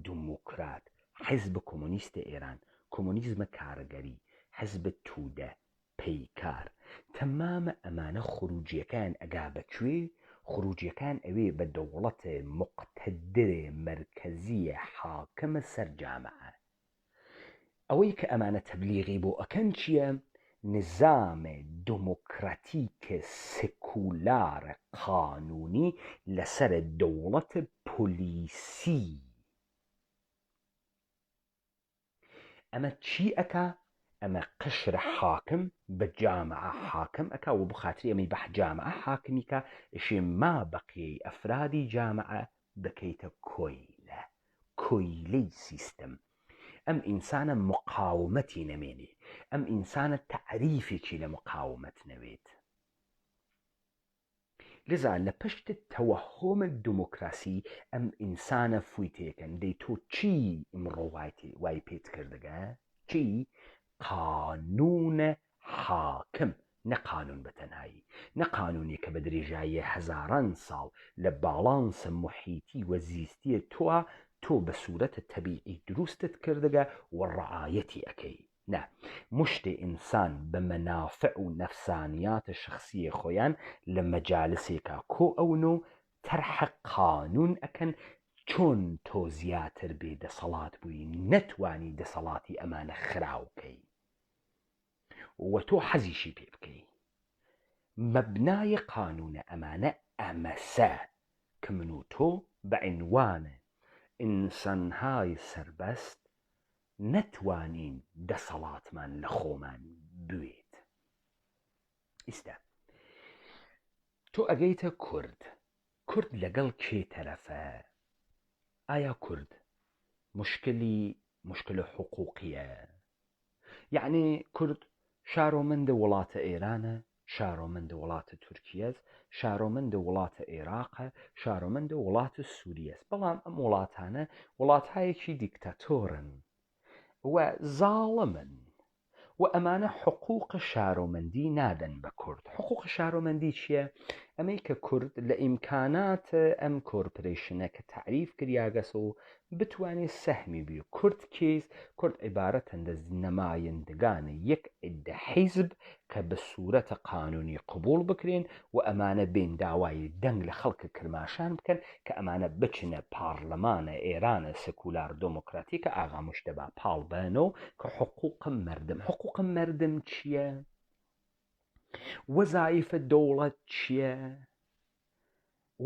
Speaker 1: دموکرات، حیزب کۆمۆنیستە ئێران، کۆمۆنیزمە کارگەری، حیزب تودە، پەیکار، تەمامە ئەمانە خروجیەکان ئەگا بەکوێ؟ خروجیەکان ئەوێ بە دەوڵەتە مقتەدرێ مەرکەزیە حاکمە سەر جامعە. ئەوەی کە ئەمانە تەبلیغی بۆ ئەکەن چییە؟ نظامێ دموکراتیکە سکولارە قانونی لەسەر دەوڵەتە پۆلیسی. ئەمە چی ئەکا؟ ئەمە قشر حاکم بە جامعە حاکم ئەکا و بخاتری ئەمەی بە جامعە حاکمیکە ئەشێ ما بەقیەی ئەفرادی جامعە بکەیتە کۆیلەی سیستەم. ئەم ئینسانە مقاومەتی نەمێنێ، ئەم ئینسانە تعریفێکی لە مقاومەت نەوێت. لذا لە پشت تەوەهۆمە دموکراسی ئەم ئینسانە فویتێکن. دەی تۆ چی ئمڕۆ وای پێت کردەگە؟ چی؟ قانونە حاکم، نە قانون بەتەنایی، نە قانونی کە بە درێژایی هەزاران ساڵ لە باڵانسە محیتی و زیستیە تۆ بە سوورەتە تەبیعی دروستت کردەگە و ڕعایەتی ئەەکەی. نه، مشتێ ئینسان بە مەنافع و نەفسانیاتە شخصیە خۆیان لە مەجالسێکا کۆ ئەون و تەرحە قانون ئەکەن. چۆن تۆ زیاتر بێ دەسەڵات بووی نەتوانی دەسەڵاتی ئەمانە خراوکەی و تۆ حەزیشی پێ بکەی. مەبنای قانونە ئەمانە ئەمەسە کە من و تۆ بە عنوانە ئینسانهای سەربەست نەتوانین دەسەڵاتمان لە خۆمان بوێت. ئیستا تۆ ئەگەیتە کورد لەگەڵ کێ تەرەفە؟ ئایا کورد مشکل حقوقیە؟ یعنی کورد شارۆمەندە وڵاتە ئێرانە، شارۆمەندە وڵاتە تورکیەز، شارۆمەندە وڵاتە عێراقە، شارۆمەندە وڵاتە سووریەس. بەڵام ئەم وڵاتانە وڵاتایەکی دیکتاتۆرن و زاڵمن و ئەمانە حقوق شارۆمەندی نادەن بە کورد. حقوق شارۆمەندی چییە؟ ئەمەی کە کورد لە ئیمکاناتە ئەم کۆرپۆرێشنە کە تعریف کریاگەس و بتوانێت سەهمی بێ. کورد کێز؟ کورد عیبارەتەن لە نەمایەندگانە یەک عدە حیزب کە بە سوورەتە قانونی قبول بکرێن و ئەمانە بێن داوای دەنگ لە خەڵکە کرماشان بکەن کە ئەمانە بچنە پارلەمانە ئێرانە سکولار دموکراتیکە ئاغامش دەبا پاڵ بەنەوە کە حقوقم مردم. حقوقم مردم چییە؟ وەزایفە دەوڵەت چییە؟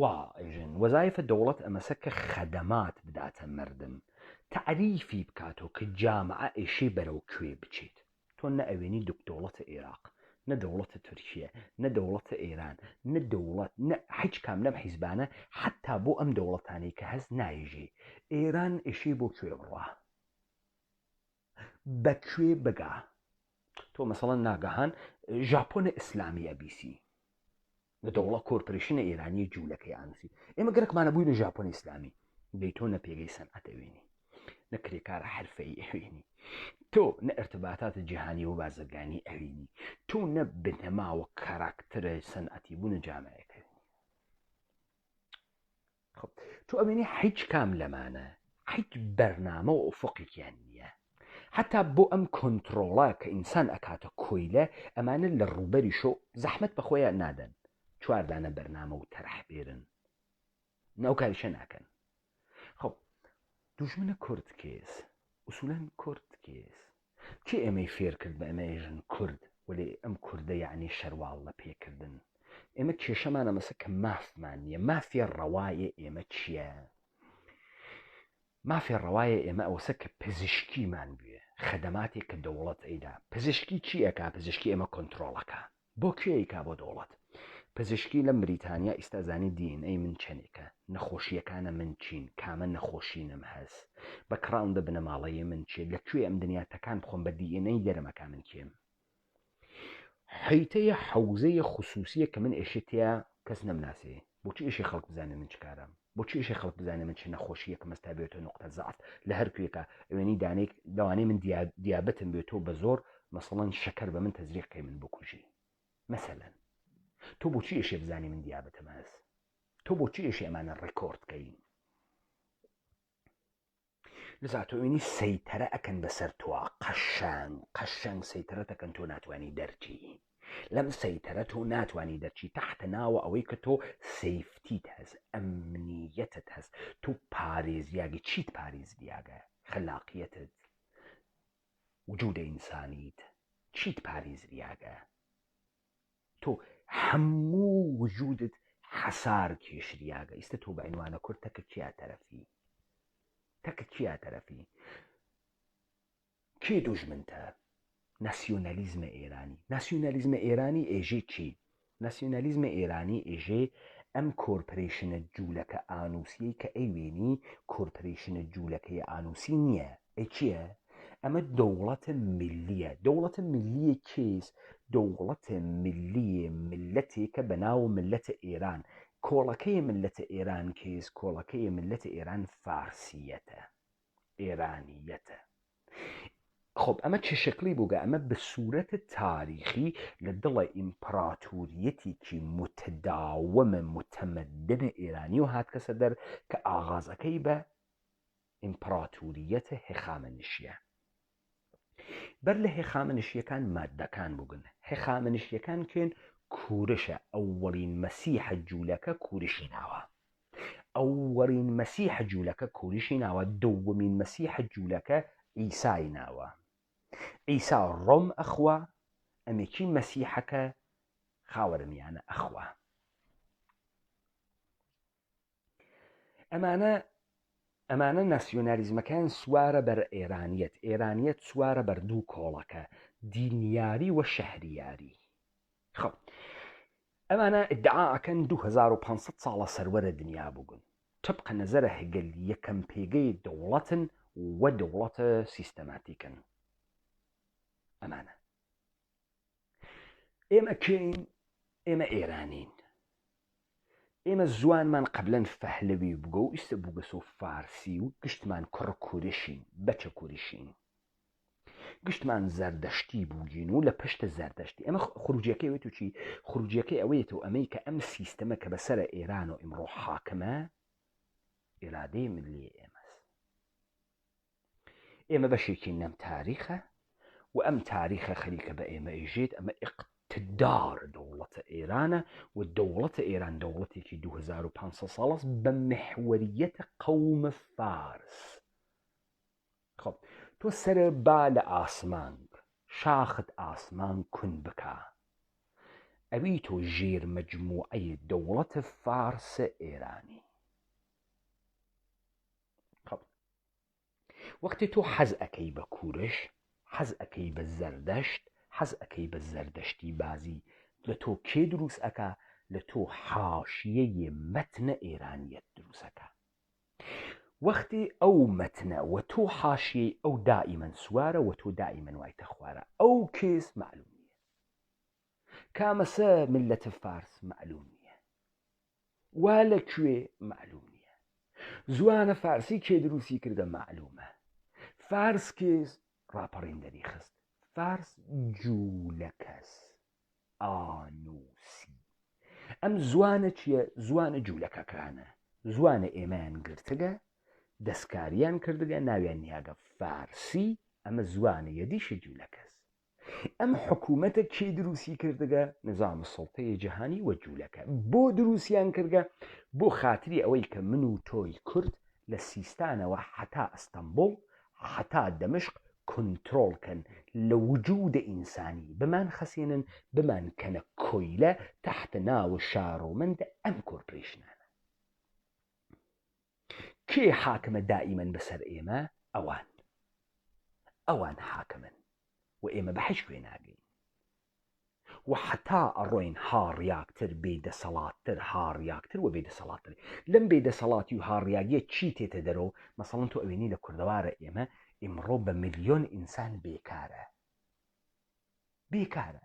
Speaker 1: واژن وەزایفە دەوڵەت ئەمەسە کە خەدەمات بداتە مردم، تعریفی بکاتەوە کە جامعە ئێشێ بەرەو کوێ بچێت. تۆ نە ئەوێنی دەوڵەتە عێراق، نە دەوڵەتە تورکیە، نە دەوڵەتە ئێران، نە دەوڵەت نە هیچ کام لەم حیزبانە حتا بۆ ئەم دەوڵەتانەی کە هەست نایژێ. ئێران ئێشێ بۆ کوێ بڕوا؟ بەکوێ بگا؟ تۆ مەسەڵەن ناگەهان ژاپۆنە ئیسلامی ئەبیسی لە دەوڵەت کۆرپۆرێشنە ئێرانی جوولەکەی ئانووسی. ئێمە گەرەکمانە بووین لە ژاپۆنی ئیسلامی. دەی تۆ نە پێگەی سەنعەت ئەوێنی، نە کرێکارە حرفەی ئەوێنی، تۆ نە ئەرتباتاتە جیهانی و بازرگانی ئەوێنی، تۆ نە بنەماوە کاراکتەرە سەنعەتی بوونە جامعەکەوێنی. خب تۆ ئەوێنی هیچ کام لەمانە هیچ بەرنامە و ئوفقێکیان نییە. حتا بۆ ئەم کۆنترۆڵە کە ئینسان ئەکاتە کۆیلە ئەمانە لە ڕووبەری شۆ زەحمەت بەخۆیان نادەن، چواردانە بەرنامە و تەرح بێرن، ناو کاریشە ناکەن. خب دوژمنە کورد کێس، ئوسوولەن کورد کێس چی ئێمەی فێر کرد بە ئەمەژن کورد ولی ئەم کوردە یعنی شەروال لە پێکردن. ئێمە کێشەمانە مەسە کە مافمان نییە. مافێ ڕەوایە ئێمە چییە؟ مافێ ڕەوایە ئێمە ئەوەسە کە پزیشکیمان بوێ خەدەماتێک کە دەوڵەت ئەیدا. پزیشکی چی ئەکا؟ پزیشکی ئێمە کۆنتترۆڵەکە. بۆ کوێیکا؟ بۆ دەوڵەت. پزیشکی لە بریتانیا ئیستازانی DNA من چەندێکە، نەخۆشیەکانە من چین، کامە نەخۆشینم هەست، بە کراوندا بنەماڵەیە من چێ، لەکوێ ئەم دنیاتەکان بخۆم بە DNA دەرەمەکە من کێم. حیتەیە حەوزەیە خصوصیە کە من ئێشتەیە کەس نەمناسێ. بۆچی ئێشی خەڵک بزانێ من چکارم؟ بۆچی ئێشی خەڵک بزانێ من چ نەخۆشیە کە مەستا بێتە نقطە زەعف لە هەر کوێکە ئەوێنی دانێک دەوانەی من دیابەتم بێتەوە بە زۆر مەسەڵەن شەکەر بە من تەزریقکەی من بکوژی. مەسەلەن تۆ بۆچی ئێشێ بزانی من دیابەتم هەست؟ تۆ بۆچی ئێشێ ئەمانە ڕێکۆردکەین؟ لەزا تۆوێنی سەیتەرە ئەکەن بەسەر تۆوە، قەشەنگ سەیتەرە دەکەن، تۆ ناتوانانی دەرچی لەم سەیتەرە، تۆ ناتوانانی دەرچی تەحتە ناوە ئەوەی کە تۆ سەیفتیت هەست، ئەمنیەتت هەست، تۆ پارێزیاگی چیت پارێزیاگە؟ خەلاقیەتت، وجودە ئینسانیت چیت پارێزریاگە؟ تۆ هەموو وجودت حەسار کێشریاگە. ئیستا تۆ بە عنوانە کورد تەکە چیا تەرەفی؟ تەکە چیا تەرەفی؟ کێ دوژمنتە؟ ناسیۆنالیزمە ئێرانی. ناسیۆنالیزمە ئێرانی ئێژێ چی؟ ناسیۆنالیزمە ئێرانی ئێژێ ئەم کۆرپۆریشنە جوولەکە ئانووسیەی کە ئەیوێنی کۆرپۆریشنە جوولەکەی ئانووسی نییە. ئەی چییە؟ ئەمە دەوڵەتە ملیە. دەوڵەتە ملیە کێس؟ دەوڵەتە ملیە ملەتێکە بە ناو ملەتە ئێران. کۆڵەکەی ملەتە ئێران کێس؟ کۆڵەکەی ملەتە ئێران فارسیەتە، ئێرانیەتە. خب ئەمە چه شکلی بووگە؟ ئەمە بە سوورەتە تاریخی لە دڵە ئیمپراتوریەتێکی متداومە متەمەدنە ئێرانی و هاتکەسە دەر کە ئاغازەکەی بە ئیمپراتوریەتە هێخامنشیە. بەر لە هێخامنشیەکان مادەکان بووگن. هێخامنشیەکان کێن؟ کوورشە. ئەووەڵین مەسیحە جوولەکە کوورشی ناوە. ئەووەڵین مەسیحە جوولەکە کوورشی ناوە. دووەمین مەسیحە جوولەکە ئیسای ناوە. ئیسا ڕۆم ئەخوا، ئەمێکی مەسیحەکە خاوەرمیانە ئەخوا. ئەمانە ناسیۆنالیزمەکان سوارە بەر ئێرانیەت. ئێرانیەت سوارە بەر دوو کۆڵەکە، دینیاری و شەهریاری. خب ئەمانە ئیدعاءەکەن 2500 ساڵە سەروەرە دنیا بووگن. طبق نەزەرە هەگەل یەکەم پێگەی دەوڵەتن و دەوڵەتە سیستەماتیکن. ئەمانە ئێمە کەین؟ ئێمە ئێرانین. ئێمە زوانمان قەبلەن فەهلەوی بووگە و ئیستا بووگە سۆ فارسی و گشتمان کوڕ کوورشین، بەچە کوورشین، گشتمان زەردەشتی بووگین و لە پشتە زەردەشتی. ئەمە خروجیەکەی وێت و چی؟ خروجیەکەی ئەوەیەتەوە ئەمەی کە ئەم سیستەمە کە بەسەرە ئێران و ئیمڕۆ حاکمە ئێرادەی ملی ئێمەست. ئێمە بەشێکی نەم تاریخە و ئەم تاریخە خەریکە بە ئێمە ئێژێت. ئەمە اقتدار دەوڵەتە ئێرانە و دەوڵەتە ئێران دەوڵەتێکی 2500 ساڵەس بە محوەریەتە قەومە فارس. خب تۆ سەرە با لە ئاسمان، شاخت ئاسمان کون بکە، ئەوی تۆ ژێر مەجموعەی دەوڵەتە فارسە ئێرانی. خب وەختی تۆ حەز ئەەکەی بە کوورش، حەز ئەەکەی بە زەردەشت، حەز ئەەکەی بە زەردەشتی بازی، لە تۆ کێ دروست ئەکا؟ لە تۆ حاشیەیە مەتنە ئێرانیەت دروستەکە. وەختی ئەو مەتنە و تۆ حاشیەی ئەو دائیمەن سوارە و تۆ دائیمەن وایتە خوارە، ئەو کێس معلوم نییە. کامەسە ملەتە فارس معلوم نییە. وا لەکوێ معلوم نییە. زوانە فارسی کێ دروستی کردە معلومە. فارس کێس؟ ڕاپەڕیندەری خست. فارس جوولەکەس، ئانووسی. ئەم زوانە چییە؟ زوانە جوولەکەکانە. زوانە ئێمەیان گرتگە، دەستکاریان کردگە، ناویان نیاگە فارسی. ئەمە زوانە یەدیشە جوولەکەس. ئەم حکوومەتە کێ دروستی کردگە؟ نظام سڵتەی جیهانی و جوولەکە. بۆ دروستیان کردگە؟ بۆ خاتری ئەوەی کە من و تۆی کورد لە سیستانەوە حتا ئەستەمبوڵ، حتا دەمشق کنترۆڵکەن لە وجودە ئینسانی بمان خەسێنن بمان کەنە کۆیلە تحت ناو شارۆمەند ئەم کۆرپۆریشنانە. کێ حاکمە دائیمەن بەسەر ئێمە؟ ئەوان حاکمن و ئێمە بە هیچ کوێ ناگەین و حتا ئەڕۆین هاڕیاکتر بێدەسەڵاتتر هاڕیاکتر و بێدەسەڵاتتر. لەم بێدەسەڵاتی و هاڕیاگیە چی تێتە دەرەوە؟ مەسەڵەن تۆ ئەوێنی لە کوردەوارە ئێمە ئیمڕۆ بە ملیۆن ئینسان بێکارە،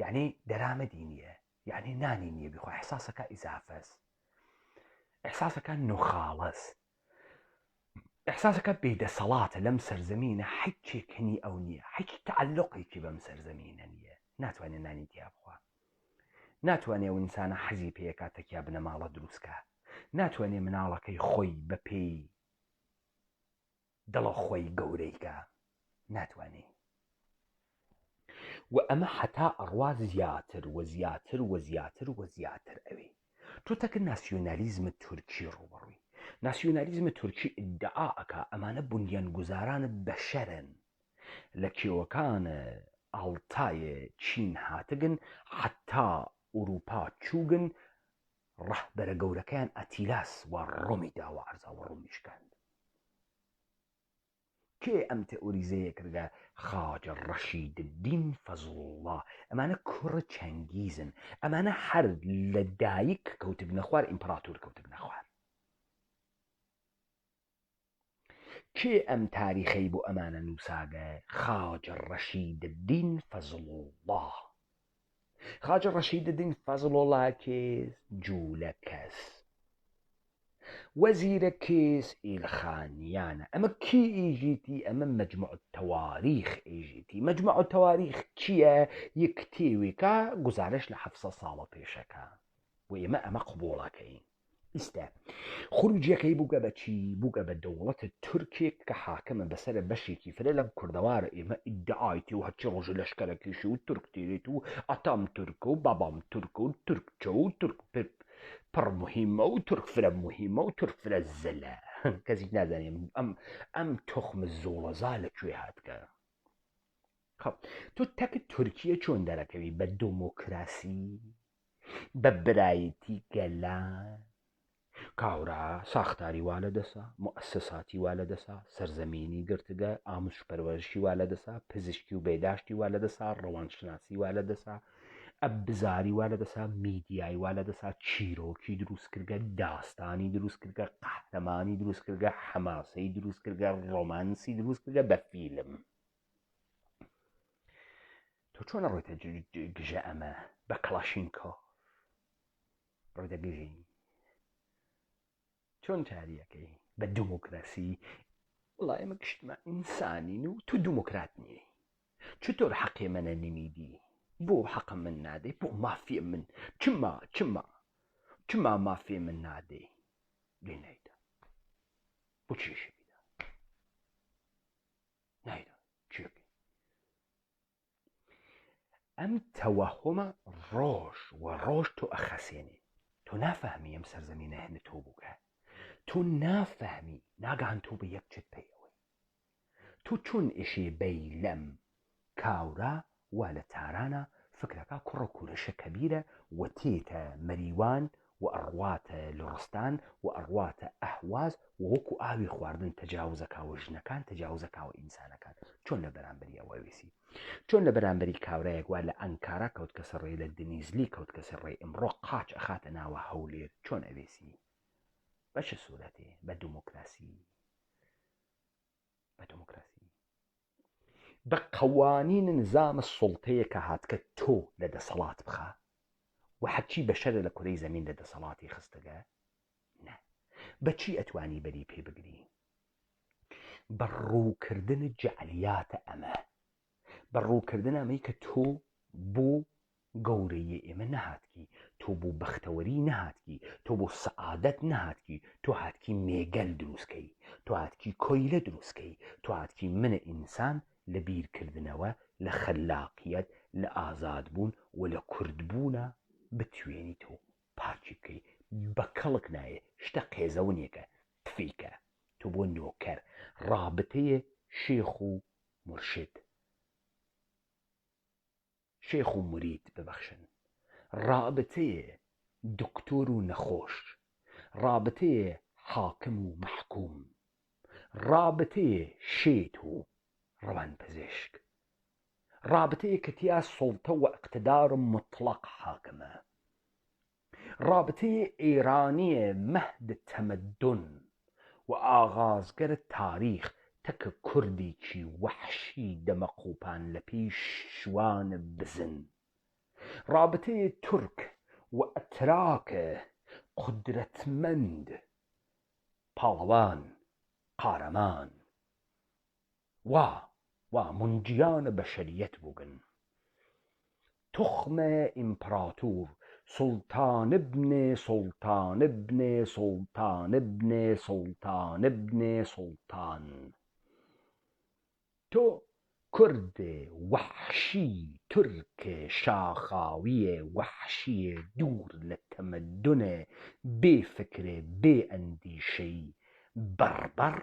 Speaker 1: یعنی دەرامەدی نییە، یعنی نانی نییە بخوا، ئەحساسەکە ئیزافەس، ئەحساسەکە نوخاڵەس، ئەحساسەکە بێدەسەڵاتە لەم سەرزەمینە، هیچێکنی ئەو نییە، هیچ تعلقێکی بەم سەرزەمینە نییە، ناتوانێت نانی تیا بخوا، ناتوانێت ئەو ئینسانە حەزی پێکاتەکیا بنە ماڵە دروستکە، ناتوانێت مناڵەکەی خۆی بەپێی دڵە خۆی گەورەیکە، ناتوانێت. و ئەمە حتا ئەڕوا زیاتر و زیاتر و زیاتر و زیاتر ئەوێ. تۆ تەکە ناسیۆنالیزمە تورکی ڕوبەڕووی، ناسیۆنالیزمە تورکی ئیدعا ئەکا ئەمانە بونیانگوزارانە بەشەرن، لە کێوەکانە ئاڵتایە چین هاتگن حتا ئوروپا چووگن، ڕەهبەرە گەورەکەیان ئەتیلاس و ڕۆمی داوە عەرزاوە ڕۆمیشکاند. کێ ئەم تئۆریزەیە کردە؟ خاجە ڕەشیدالدین فەزڵوڵڵا. ئەمانە کوڕە چەنگیزن، ئەمانە هەر لە دایک کەوتبنە خوار ئیمپراتۆر کەوتبنە خوار. کێ ئەم تاریخەی بۆ ئەمانە نووساگە؟ خاجە ڕەشیدالدین فەزڵوڵڵا. خاجە ڕەشیدالدین فەزڵوڵڵا کێس؟ جوولە کەس، وەزیرە کێس؟ ئیلخانیانە. ئەمە کی ئیژیتی؟ ئەمە مەجموع التەواریخ ئیژیتی. مەجموع التەواریخ چییە؟ یەک کتێوێکە گزارش لە 700 ساڵە پێشەکە و ئێمە ئەمە قبوڵەکەین. ئیستا خروجیەکەی بووگە بە چی؟ بووگە بە دەوڵەتە تورکێک کە حاکمە بەسەرە بەشێکی فرە لەم کوردەوارە ئێمە ئیدعایتی و هەرچی ڕۆژە لەشکەرەکێشی و تورک تێرێت و ئەتام تورکە و بابام تورکە و تورکچە و تورک پڕ مهمە و تورک فرە مهمە و تورک فرە زەلە. کەسی نازانێ ئەم تۆخمە زۆڵەزا لەکوێ هاتکە. خەڵ تۆ تەکە تورکیە چۆن دەرەکەوی؟ بە دۆمۆکراسی، بە برایەتی گەلان، کاورا ساختاری وا لە دەسا، مؤسساتی وا لە دەسا، سەرزەمینی گرتگە، ئامۆژ پەروەرشی وا لە دەسا، پزیشکی و بێداشتی وا لە دەسا، ڕەوانشناسی وا لە دەسا، ئەبزاری وا لە دەسا، میدیای وا لە دەسا، چیرۆکی دروست کردگە، داستانی دروست کردگە، قەهرەمانی دروست کردگە، حەماسەی دروست کردگە، ڕۆمانسی دروست کردگە بە فیلم. تۆ چۆن ڕۆیتە گژە ئەمە بە کڵاشینکۆف ڕۆیتە گژی؟ چۆن چاریەکەی؟ بە دموکراسی؟ وڵای ئێمە گشتمە ئینسانین و تو دموکرات نییە، چطور حەقی منە نمیدی؟ بۆ حەق من نادەی؟ بۆ مافی من چما مافی من نادەی؟ لێ نایدا بۆ چێشی بیدا نایدا چێکی. ئەم تەوەهمە ڕۆژ و ڕۆژ تۆ ئەخەسێنێ، تۆ نافەهمی ئەم سەرزەمینە هەنە تۆ بووکە، تۆ نافەهمی ناگەهان تۆ بە یەک چت پێیەوەی. تۆ چۆن ئێشێ بەی لەم کاورا وا لە تارانە فکرەکە کوڕە کوورەشە کەبیرە و تێتە مەریوان و ئەڕواتە لڕستان و ئەڕواتە ئەهواز و وەکو ئاوی خواردن تەجاوزەکاوە ژنەکان، تەجاوزەکاوە ئینسانەکان. چۆن لە بەرامبەری ئەوە وێسی؟ چۆن لە بەرامبەری کاورایەک وا لە ئەنکارا کەوت کە سەرڕێ، لە دنیزلی کەوت کە سەرڕێ، ئەمڕۆ قاچ ئەخاتە ناوە هەولێر، چۆن ئەوێسی؟ بە چه سوورەتێ؟ بە دموکراسی، بە دموکراسی، بە قەوانین نظامە سوڵتەیە کە هاتکە تۆ لە دەسەڵات بخە و هەرچی بەشەرە لە کورەی زەمین لە دەسەڵاتی خستەگە؟ نە. بەچی ئەتوانی بەری پێ بگری؟ بە ڕووکردن جەعلیاتە ئەمە، بە ڕووکردن ئەمەی کە تۆ بۆ گەورەی ئێمە نەهاتکی، تۆ بۆ بەختەوەری نەهاتکی، تۆ بۆ سەعادەت نەهاتکی، تۆ هاتکی مێگەل دروستکەی، تۆ هاتکی کۆیلە دروستکەی، تۆ هاتکی منە ئینسان لە بیرکردنەوە، لە خەلاقیەت، لە ئازادبوون و لە کوردبوونە بتوێنی تۆ پاچی بکەی. بە کەڵک نایە، شتە قێزەونێکە، تفیکە، تۆ بۆ نۆکەر. ڕابطەیە شێخ و رابطەیە دکتۆر و نەخۆش، رابطەیە حاکم و محکوم، رابطەیە شێت و ڕەوانپزیشک، رابطەیە کە تیا سوڵتە و اقتدار مطلق حاکمە، رابطەیە ئێرانیە مەهد تەمەدن و ئاغازگەر تاریخ تەکە کوردێکی وەحشی دەمەقوپان لە پێیشوان بزن، رابطەیە تورک و ئەتراکە قودرەتمەند، پاڵەوان، قارەمان وا منجیانە بەشەریەت بووگن، تخمە ئیمپراتور سڵتان ابنێ سڵتان ابنێ سڵتان ابنێ سڵتان ابنێ سڵتان. تۆ کوردێ وەحشی تورکێ شاخاویە وەحشیە دوور لە تەمەدونێ بێ فکرێ بێ ئەندیشەی بەڕبەڕ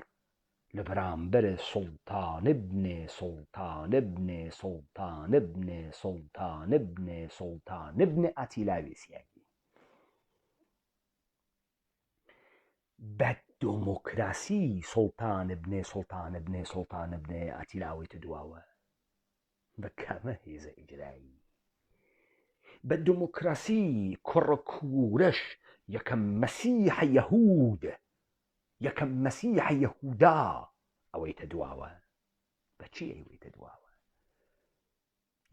Speaker 1: لە بەرامبەرە سڵتان ابنێ سڵتان ابنێ سڵتان ابنێ سڵتان ابنێ سڵتان ابنێ ئاتیلا وێسیاگی. بە دۆمۆکراسی سڵتان ابنێ سڵتان ابنێ سڵتان ابنێ ئاتیلاوەیتە دواوە بە کامە هێزە ئیجرایی. بە دۆمۆکراسی کوڕە کوورەش یەکەم مەسیحە یەهود، یەکەم مەسیحە یەهودا ئەوەیتە دواوە. بەچی ئەوەیتە دواوە؟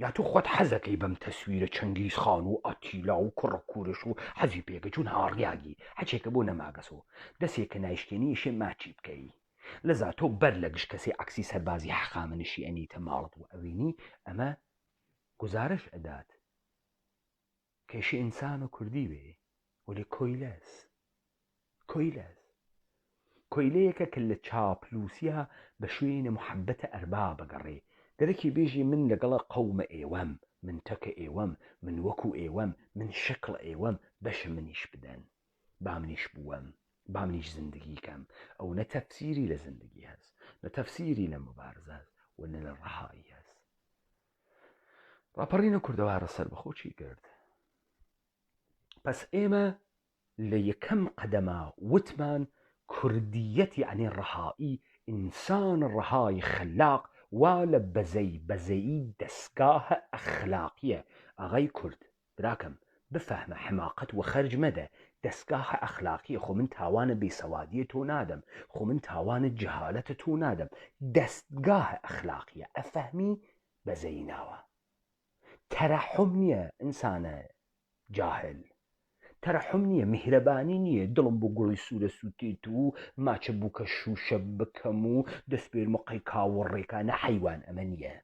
Speaker 1: یا تۆ خۆت حەزەکەی بەم تەسویرە چەنگیز خان و ئاتیلا و کوڕە کوورش و حەزی پێکە چون هاڕیاگی هەچێکە بۆ نەماگەسۆ دەسێکە نایشتێنیشێ ماچی بکەی لەزا تۆ بەر لە گشت کەسێ عەکسی سەربازی حەقامنشی ئەنیتە ماڵت و ئەوینی ئەمە گزارش ئەدات کێشی ئینسان و کوردی وێ وەلی کۆیلەیەکە کە لە چاپلووسیا بە شوێنە محەبەتە ئەربا بەگەڕێ دەرەکی بێژی من لەگەڵە قەومە ئێوەم، من تەکە ئێوەم، من وەکو ئێوەم، من شکڵ ئێوەم، بەشە منیش بدەن، با منیش بووەم، با منیش زندگیکەم. ئەو نە تەفسیری لە زندگی هەست، نە تەفسیری لە مبارزە هەست و نە لە ڕەهایی هەست. ڕاپەڕینە کوردەوارە سەر بەخۆ چی کرد؟ پس ئێمە لە یەکەم قەدەما وتمان کوردیەت یعنی ڕەهایی، ئینسان ڕەهای خەلاق وا لە بەزەیی دەستگاهە ئەخلاقیە. ئاغای کورد براکەم بفەهمە حماقەت و خەرج مەدە، دەستگاهە ئەخلاقیە. خۆ من تاوانە بێسەوادیە تۆ نادەم، خۆ من تاوانە جەهالەتە تۆ نادەم، دەستگاهە ئەخلاقیە. ئەفەهمی بەزەیی ناوە. تەرەحم نییە ئینسانە جاهل، تەرەحم نییە، میهرەبانی نییە، دڵم بۆ گوڵی سوورە سووتێت و ماچە بووکە شوشە بکەم و دەستپێرمەقەی کاوەڕێکانە حەیوان. ئەمە نییە،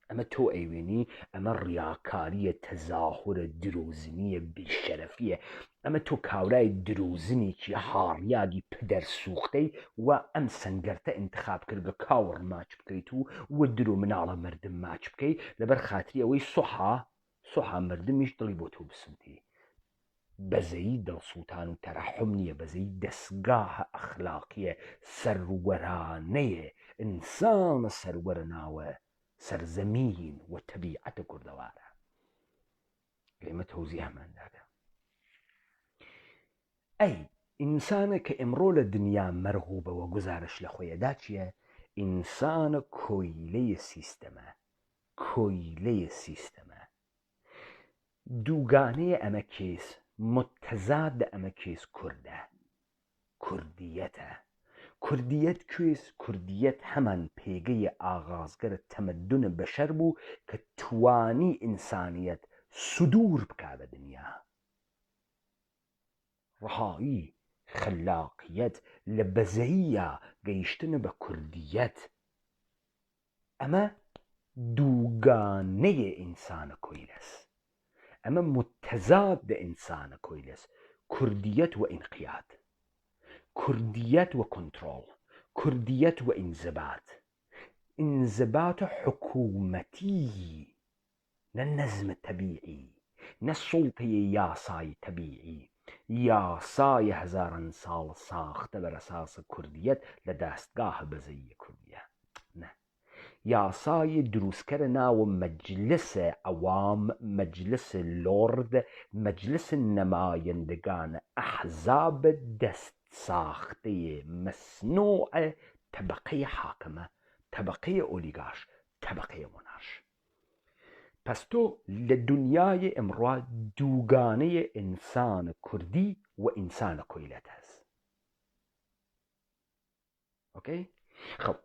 Speaker 1: ئەمە تۆ ئەیوێنی، ئەمە ڕیاکاریە، تەزاهورە، درۆزنیە، بێشەرەفیە. ئەمە تۆ کاورای درۆزنێکی هاڕیاگی پدەر سوختەی و ئەم سەنگەرتە ئینتخاب کردگە کاوەڕ ماچ بکەیت و وە درۆ مناڵە مردم ماچ بکەی لەبەر خاتری ئەوەی سوحا مردمیش دڵی بۆ تۆ بسووتی. بەزەیی دڵسووتان و تەرەحم نییە، بەزەیی دەستگاهە ئەخلاقیە، سەروەرانەیە، ئینسانە سەروەرە ناوە سەرزەمین و تەبیعەتە کوردەوارە. ئێمە تەوزی هەماندادا ئەی ئینسانە کە ئەمڕۆ لە دنیا مەرغوبەوە گزارش لە خۆیەدا چییە؟ ئینسانە کۆیلەیە سیستەمە. دووگانەیە ئەمە کێس، متەزادە ئەمە کێس کوردیەتە. کوردیەت کوێس؟ کوردیەت هەمان پێگەیە ئاغازگەرە تەمەدونە بەشەر بوو کە توانی ئینسانیەت سودور بکا بە دنیا. ڕەهایی، خەلاقیەت لە بەزەییە گەیشتنە بە کوردیەت. ئەمە دووگانەیە ئینسانە کۆیلەس، ئەمە متەزادە ئینسانە کۆیلەس. کوردیەت و ئینقیاد، کوردیەت و کۆنترۆڵ، کوردیەت و ئینزبات حکوومەتی، نە نەزمە تەبیعی، نە سوڵتەیە یاسای تەبیعی، یاسای هەزاران ساڵ ساختە بەر ئەساسە کوردیەت لە دەستگاهە بەزەییە کوردیە. نە، یاسای دروستکردناوە مەجلسە ئەوام، مەجلس لۆرد، مەجلس نەمایەندگان ئەحزاب دەست ساختەیە مەسنوعە طبقەی حاکمە، طبقەی ئۆلیگارش، طبقەی مۆنارش. پس تۆ لە دنیای ئەمڕۆ دووگانەیە ئینسانە کوردی و ئینسانە کۆیلەت هەست. ئۆکەی؟ خەو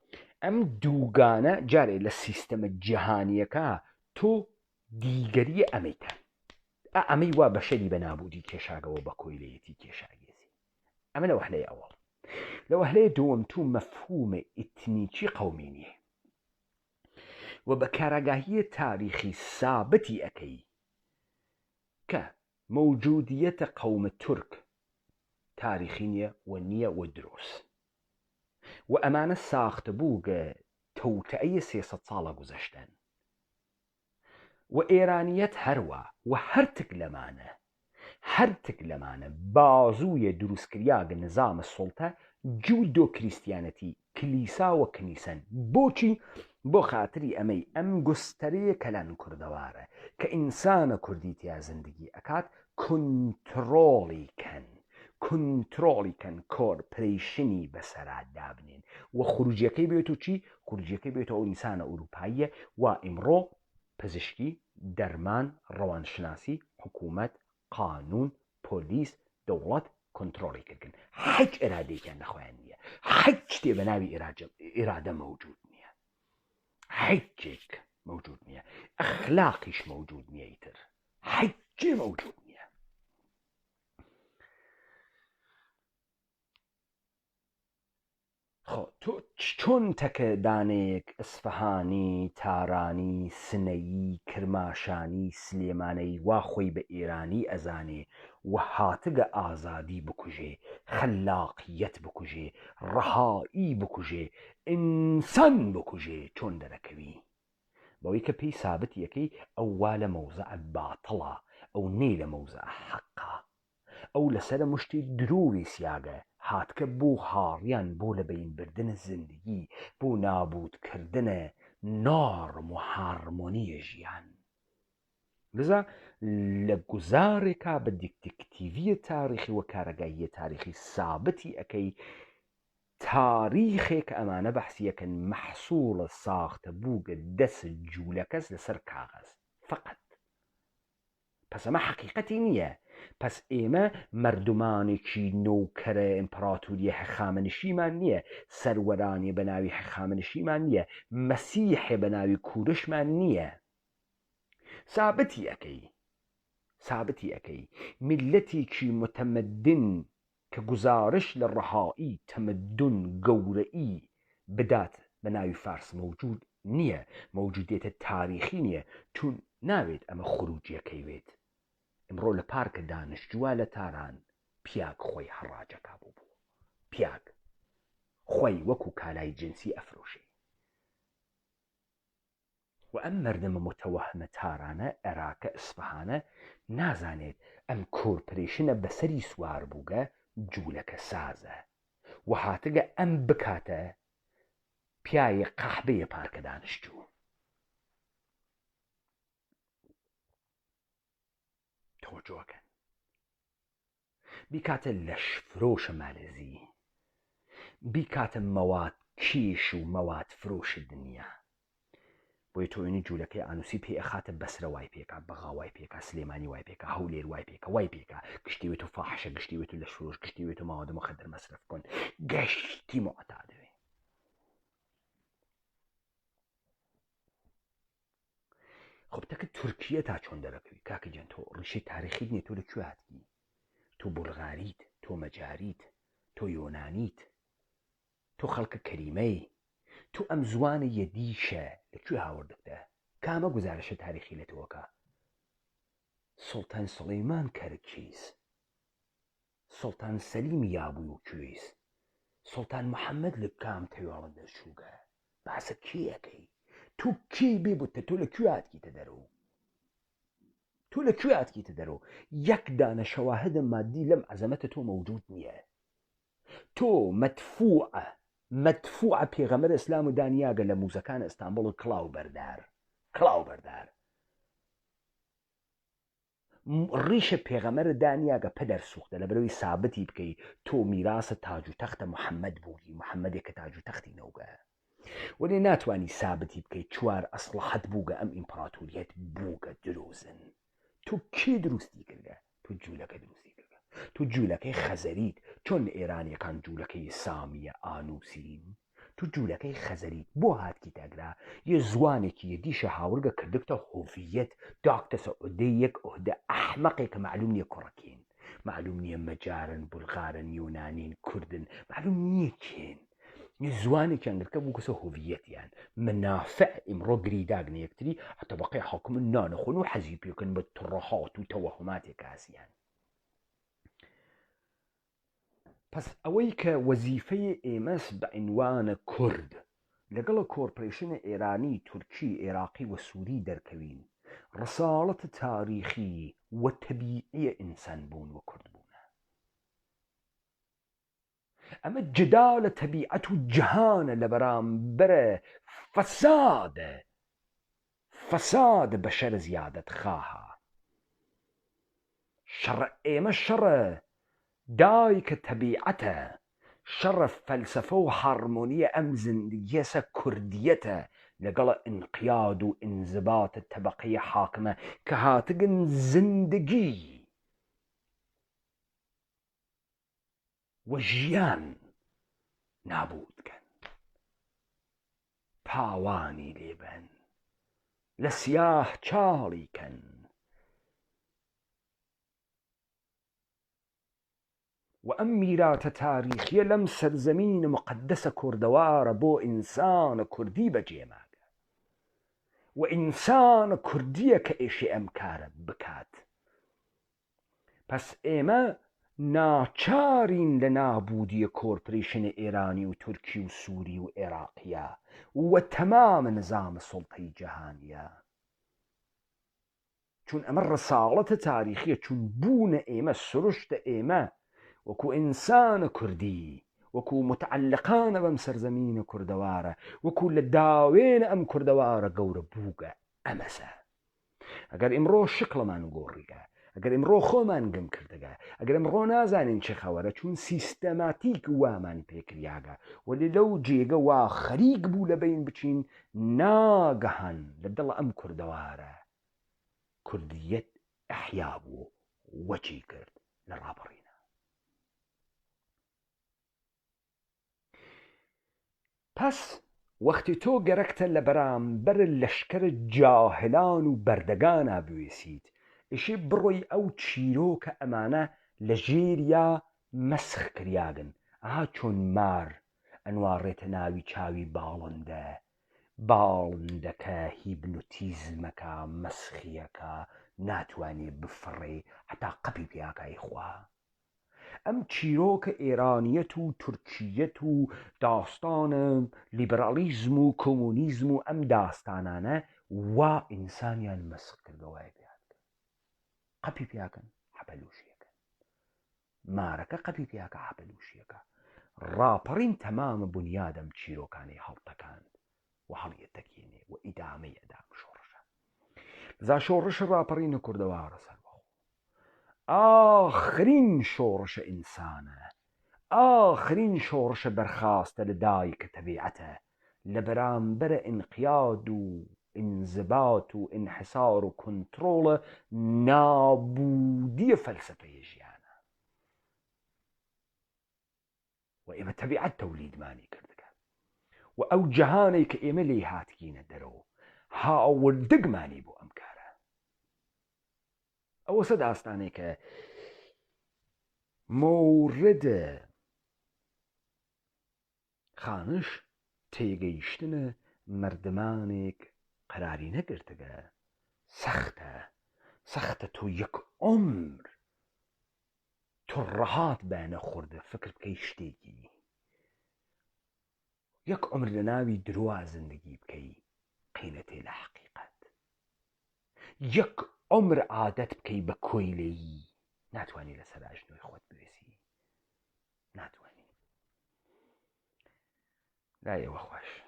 Speaker 1: ئەم دووگانە جارێ لە سیستەمە جیهانیەکە تۆ دیگەریە ئەمەیتە، ئەمەی وا بەشەری بە نابوودی کێشاگەوە بە کۆیلەتی کێشاگێزی. ئەمە لە وەهلەی ئەوەڵ. لە وەهلەی دووەم تو مەفهومە ئیتنیکی قەومی نییە و بە کارەگاهیە تاریخی سابتی ئەەکەی کە مەوجودیەتە قەومە تورک تاریخی نییە و نییە و دروست و ئەمانە ساختە بووگە تەوتەئەیە 300 ساڵە گوزەشتن و ئێرانیەت هەروە و هەرتک لەمانە بازوویە دروستکریاگە نظامە سڵتە جودۆ کریسیانەتی کلیسا و کنیسەن. بۆچی؟ بۆ خاتری ئەمەی ئەم گوستەرەیە کەلان کوردەوارە کە ئینسانە کوردی تیا زندگی ئەکات کنترۆڵی کەن کۆرپۆریشنی بەسەرا دابنێن و خروجیەکەی بێت و چی؟ خروجیەکەی بێتەوە ئەو ئینسانە ئوروپاییە و ئیمڕۆ پزیشکی، دەرمان، ڕەوانشناسی، حکوومەت، قانون، پۆلیس، دەوڵەت کۆنترۆڵی کردن. هیچ ئێرادەیەکیان نەخۆیان نییە، هیچ شتێ بە ناوی ئێرادە مەوجود نییە، هیچێک مەوجود نییە، ئەخلاقیش مەوجود نییە، ئیتر هیچێ مەوجود نییە. تۆ چۆن تەکە دانەیەک ئەسفەهانی، تارانی، سنەیی، کرماشانی، سلێمانەی وا خۆی بە ئێرانی ئەزانێ و هاتگە ئازادی بکوژێ، خەلاقیەت بکوژێ، ڕەهایی بکوژێ، ئینسان بکوژێ، چۆن دەرەکەوی؟ بەوەی کە پێی سابت یەکەی ئەو وا لە مەوزە باتڵە، ئەو نێ لە مەوزە حەقا، ئەو لەسەرە مشتی درووی سیاگە هاتکە بۆ هاڕیان بۆ لە بەینبردنە زندگی، بۆ نابودکردنە نۆڕم و هارمۆنیە ژیان. لذا لە گوزارێکا بە دیکتیڤیە تاریخی و کارەگاییە تاریخی سابتی ئەەکەی تاریخێک ئەمانە بەحسیەکەن مەحسوڵە ساختە بووگە دەست جوولەکەس لەسەر کاغەز فقط. پس ئەمە حەقیقەتی نییە. پس ئێمە مردمانێکی نەوکەرە ئیمپراتوریە هەخامنشیمان نییە، سەروەرانی بە ناوی هەخامنشیمان نییە، مەسیحێ بە ناوی کوورشمان نییە. سابتی ئەەکەی میلەتێکی متەمەدن کە گزارش لە ڕەهایی تەمەدن گەورەئی بدات بە ناوی فارس مەوجود نییە، مەوجودیەتە تاریخی نییە، چون ناوێت ئەمە خروجیەکەی وێت. ئەمڕۆ لە پارکە دانیشتووە لە تاران پیاک خۆی هەڕاجەکا بوو، پیاک خۆی وەکو کالای جنسی ئەفرۆشێ و ئەم مەردەمە متەوەهمە تارانە عێراقە ئەسفەهانە نازانێت ئەم کۆرپۆریشنە بەسەری سوار بووگە جوولەکە سازە و هاتگە ئەم بکاتە پیاوی قەحبەیە پارکە دانیشتوو. تۆجۆکەن بیکاتە لەش فرۆشە مالێزی، بیکاتە مەواد کێش و مەواد فرۆش دنیا. بۆیە تۆینی جوولەکەی ئانووسی پێ ئەخاتە بەسرە وای پێکا، بەغا وای پێکا، سلێمانی وای پێکا، هەولێر وای پێکا، وای پێکا، گشتیوێت و فاحشە، گشتیوێت و لەش فرۆش، گشتیوێت و ماوەدە مخدر مەسرف کۆن، گەشتی معتادوێ. خۆ بتەکە تورکیە تا چۆن دەرەکەوی کاکە گیان؟ تۆ ڕیشەی تاریخی نییە، تۆ لەکوێ هاتگی؟ تۆ بولغاریت، تۆ مەجاریت، تۆ یۆنانیت، تۆ خەڵکە کەریمەی، تۆ ئەم زوانە یەدیشە لەکوێ هاوردەکتە؟ کامە گزارشە تاریخی لە تۆکە؟ سوڵتان سوڵەیمان کەرکیز، سوڵتان سەلیمی یابووی و کوێیس، سوڵتان محەممەد لە کام تەواوە دەرچووگە؟ باسە کێیەکەی؟ تۆ کێ بێبووتە؟ تۆ لەکوێ هاتگیتە دەرەوە؟ تۆ لەکوێ هاتگیتە دەرەوە؟ یەک دانە شەواهدە مادی لەم عەزەمەتە تۆ مەوجود نییە. تۆ مەدفوعە مەدفوعە پێغەمبەر ئیسلام و دانیاگە لە موزەکان ئەستانبوڵ کڵاو بەردار ڕیشە پێغەمبەر دانیاگە پەدەر سوختە لە بەرەوەی سابتی بکەی تۆ میراسە تاج و تەختە محەممەد بووی محەممەدێک کە تاج و تەختی نەوگە وەێ ناتوانانی سابتی بکەیت چوار ئەسڵحەت بووگە ئەم ئیمپراتوریەت بووگە درۆزن تۆ کێ دروستی کردە تۆ جوولەکە دروستی کردە تۆ جوولەکەی خەزەریت چۆن ئێرانیەکان جوولەکەی سامیە ئانووسین تو جوولەکەی خەزەریت بۆ هاتکی تاگرا یە زوانێکی یە دیشە هاورگە کردکتە هۆڤیەت داکتەسە ئۆدەیەک ئۆهدە ئەحمەقێکە معلوم نییە کوڕەکەین معلوم نییە مەجارن بولغارن یۆنانین کوردن معلوم نییە کێن زوانێکیان گرکە بوو کەسە هۆڤیەتیان منافع ئیمڕۆ گریداگنە یەکتری حتە بەقی حاکمن نانەخۆن و حەزی پێکن بە تڕەهات و تەوەهماتێک ئاسیان پس ئەوەی کە وەزیفەی ئێمەس بە عنوانە کورد لەگەڵە کۆرپۆریشنە ئێرانی تورکی عێراقی و سووری دەرکەوین ڕساڵەتە تاریخی و تەبیعیە ئینسان بوون و کورد بوونە ئەمە جدا لە تەبیعەت و جەهانە لە بەرامبەرە فەسادە بەشەر زیادەت خاها شەڕە ئێمە شەڕە دایکە تەبیعەتە شەڕە فەلسەفە و هارمۆنیە ئەم زندگیەسە کوردیەتە لەگەڵە ئینقیاد و ئینزباتە تەبەقەیە حاکمە کە هاتگن زندگی و ژیان نابودکەن پاوانی لێبن لە سیاه چاڵی کەن و ئەم میراتە تاریخیە لەم سەرزەمینە مقدسە کوردەوارە بۆ ئینسانە کوردی بەجێماگە و ئینسانە کوردیە کە ئێشێ ئەم کارە بکات پس ئێمە ناچارین لە نابودیە کۆرپۆریشنە ئێرانی و تورکی و سووری و عێراقیە و تەمامە نظامە سوڵتەی جەهانیە چون ئەمە ڕساڵەتە تاریخیە چون بوونە ئێمە سروشتە ئێمە وەکو ئینسانە کوردی وەکو متعلقانە بەم سەرزەمینە کوردەوارە وەکو لە داوێنە ئەم کوردەوارە گەورە بووگە ئەمەسە ئەگەر ئیمڕۆ شکڵەمان گۆڕیگە ئەگەر ئیمڕۆ خۆمان گەم کردەگە ئەگەر ئەمڕۆ نازانین چه خەوەرە چون سیستەماتیک وامان پێکریاگە وەلی لەو جێگە وا خەریک بوو لە بین بچین ناگەهان لە دڵ ئەم کوردەوارە کوردیەت ئەحیا بوو وەچی کرد لە ڕابڕینە پس وەختی تۆ گەرەکتە لە بەرامبەر لەشکرە جاهلان و بەردەگانە بوێسیت ئیشی بڕۆی ئەو چیرۆکە ئەمانە لە ژێریا مەسخ کریاگن ئاها چۆن مار ئەنوارڕێتە ناوی چاوی باڵندەکە هیبنوتیزمەکە مەسخیەکە ناتوانێ بفڕێ حتا قەپی پیاکای خوا ئەم چیرۆکە ئێرانیەت و تورکیەت و داستانە لیبرالیزم و کۆمونیزم و ئەم داستانانە وا ئینسانیان مەسخ کردەوەی قەپی پیاکەن حەپەلوشیەکە مارەکە قەپی پیاکە حەپەلوشیەکە ڕاپەڕین تەمامە بنیادەم چیرۆکانی هەڵتەکاند و هەڵیەتەکێنێ و ئیدامەی ئەدام شۆڕشە زا شۆڕشە ڕاپەڕینە کوردەوارە سەربەخۆ ئاخرین شۆڕشە ئینسانە ئاخرین شۆڕشە بەرخاستە لە دایکە تەبیعەتە لە بەرامبەرە ئینقیاد و انضباط و انحصار و کنترۆڵە نابودیە فەلسەفەیە ژیانە و ئێمە تەبیعەت تەولیدمانی کردەکە و ئەو جەهانەی کە ئێمە لێی هاتگینە دەرەوە هاوردگمانی بۆ ئەم کارە ئەوە سە داستانێک کە مۆردە خانش تێگەیشتنە مردمانێک قەراری نەگرتگە سەختە تۆ یەک عمر تڕەهات بەنە خوردە فکر بکەی شتێکی یەک عمر لە ناوی دروا زندگی بکەی قینەتێ لە حەقیقەت یەک عمر عادەت بکەی بە کۆیلەیی ناتوانانی لەسەر ئاژنۆی خۆت بوێسی ناتوانانی لای ئێوە خۆش.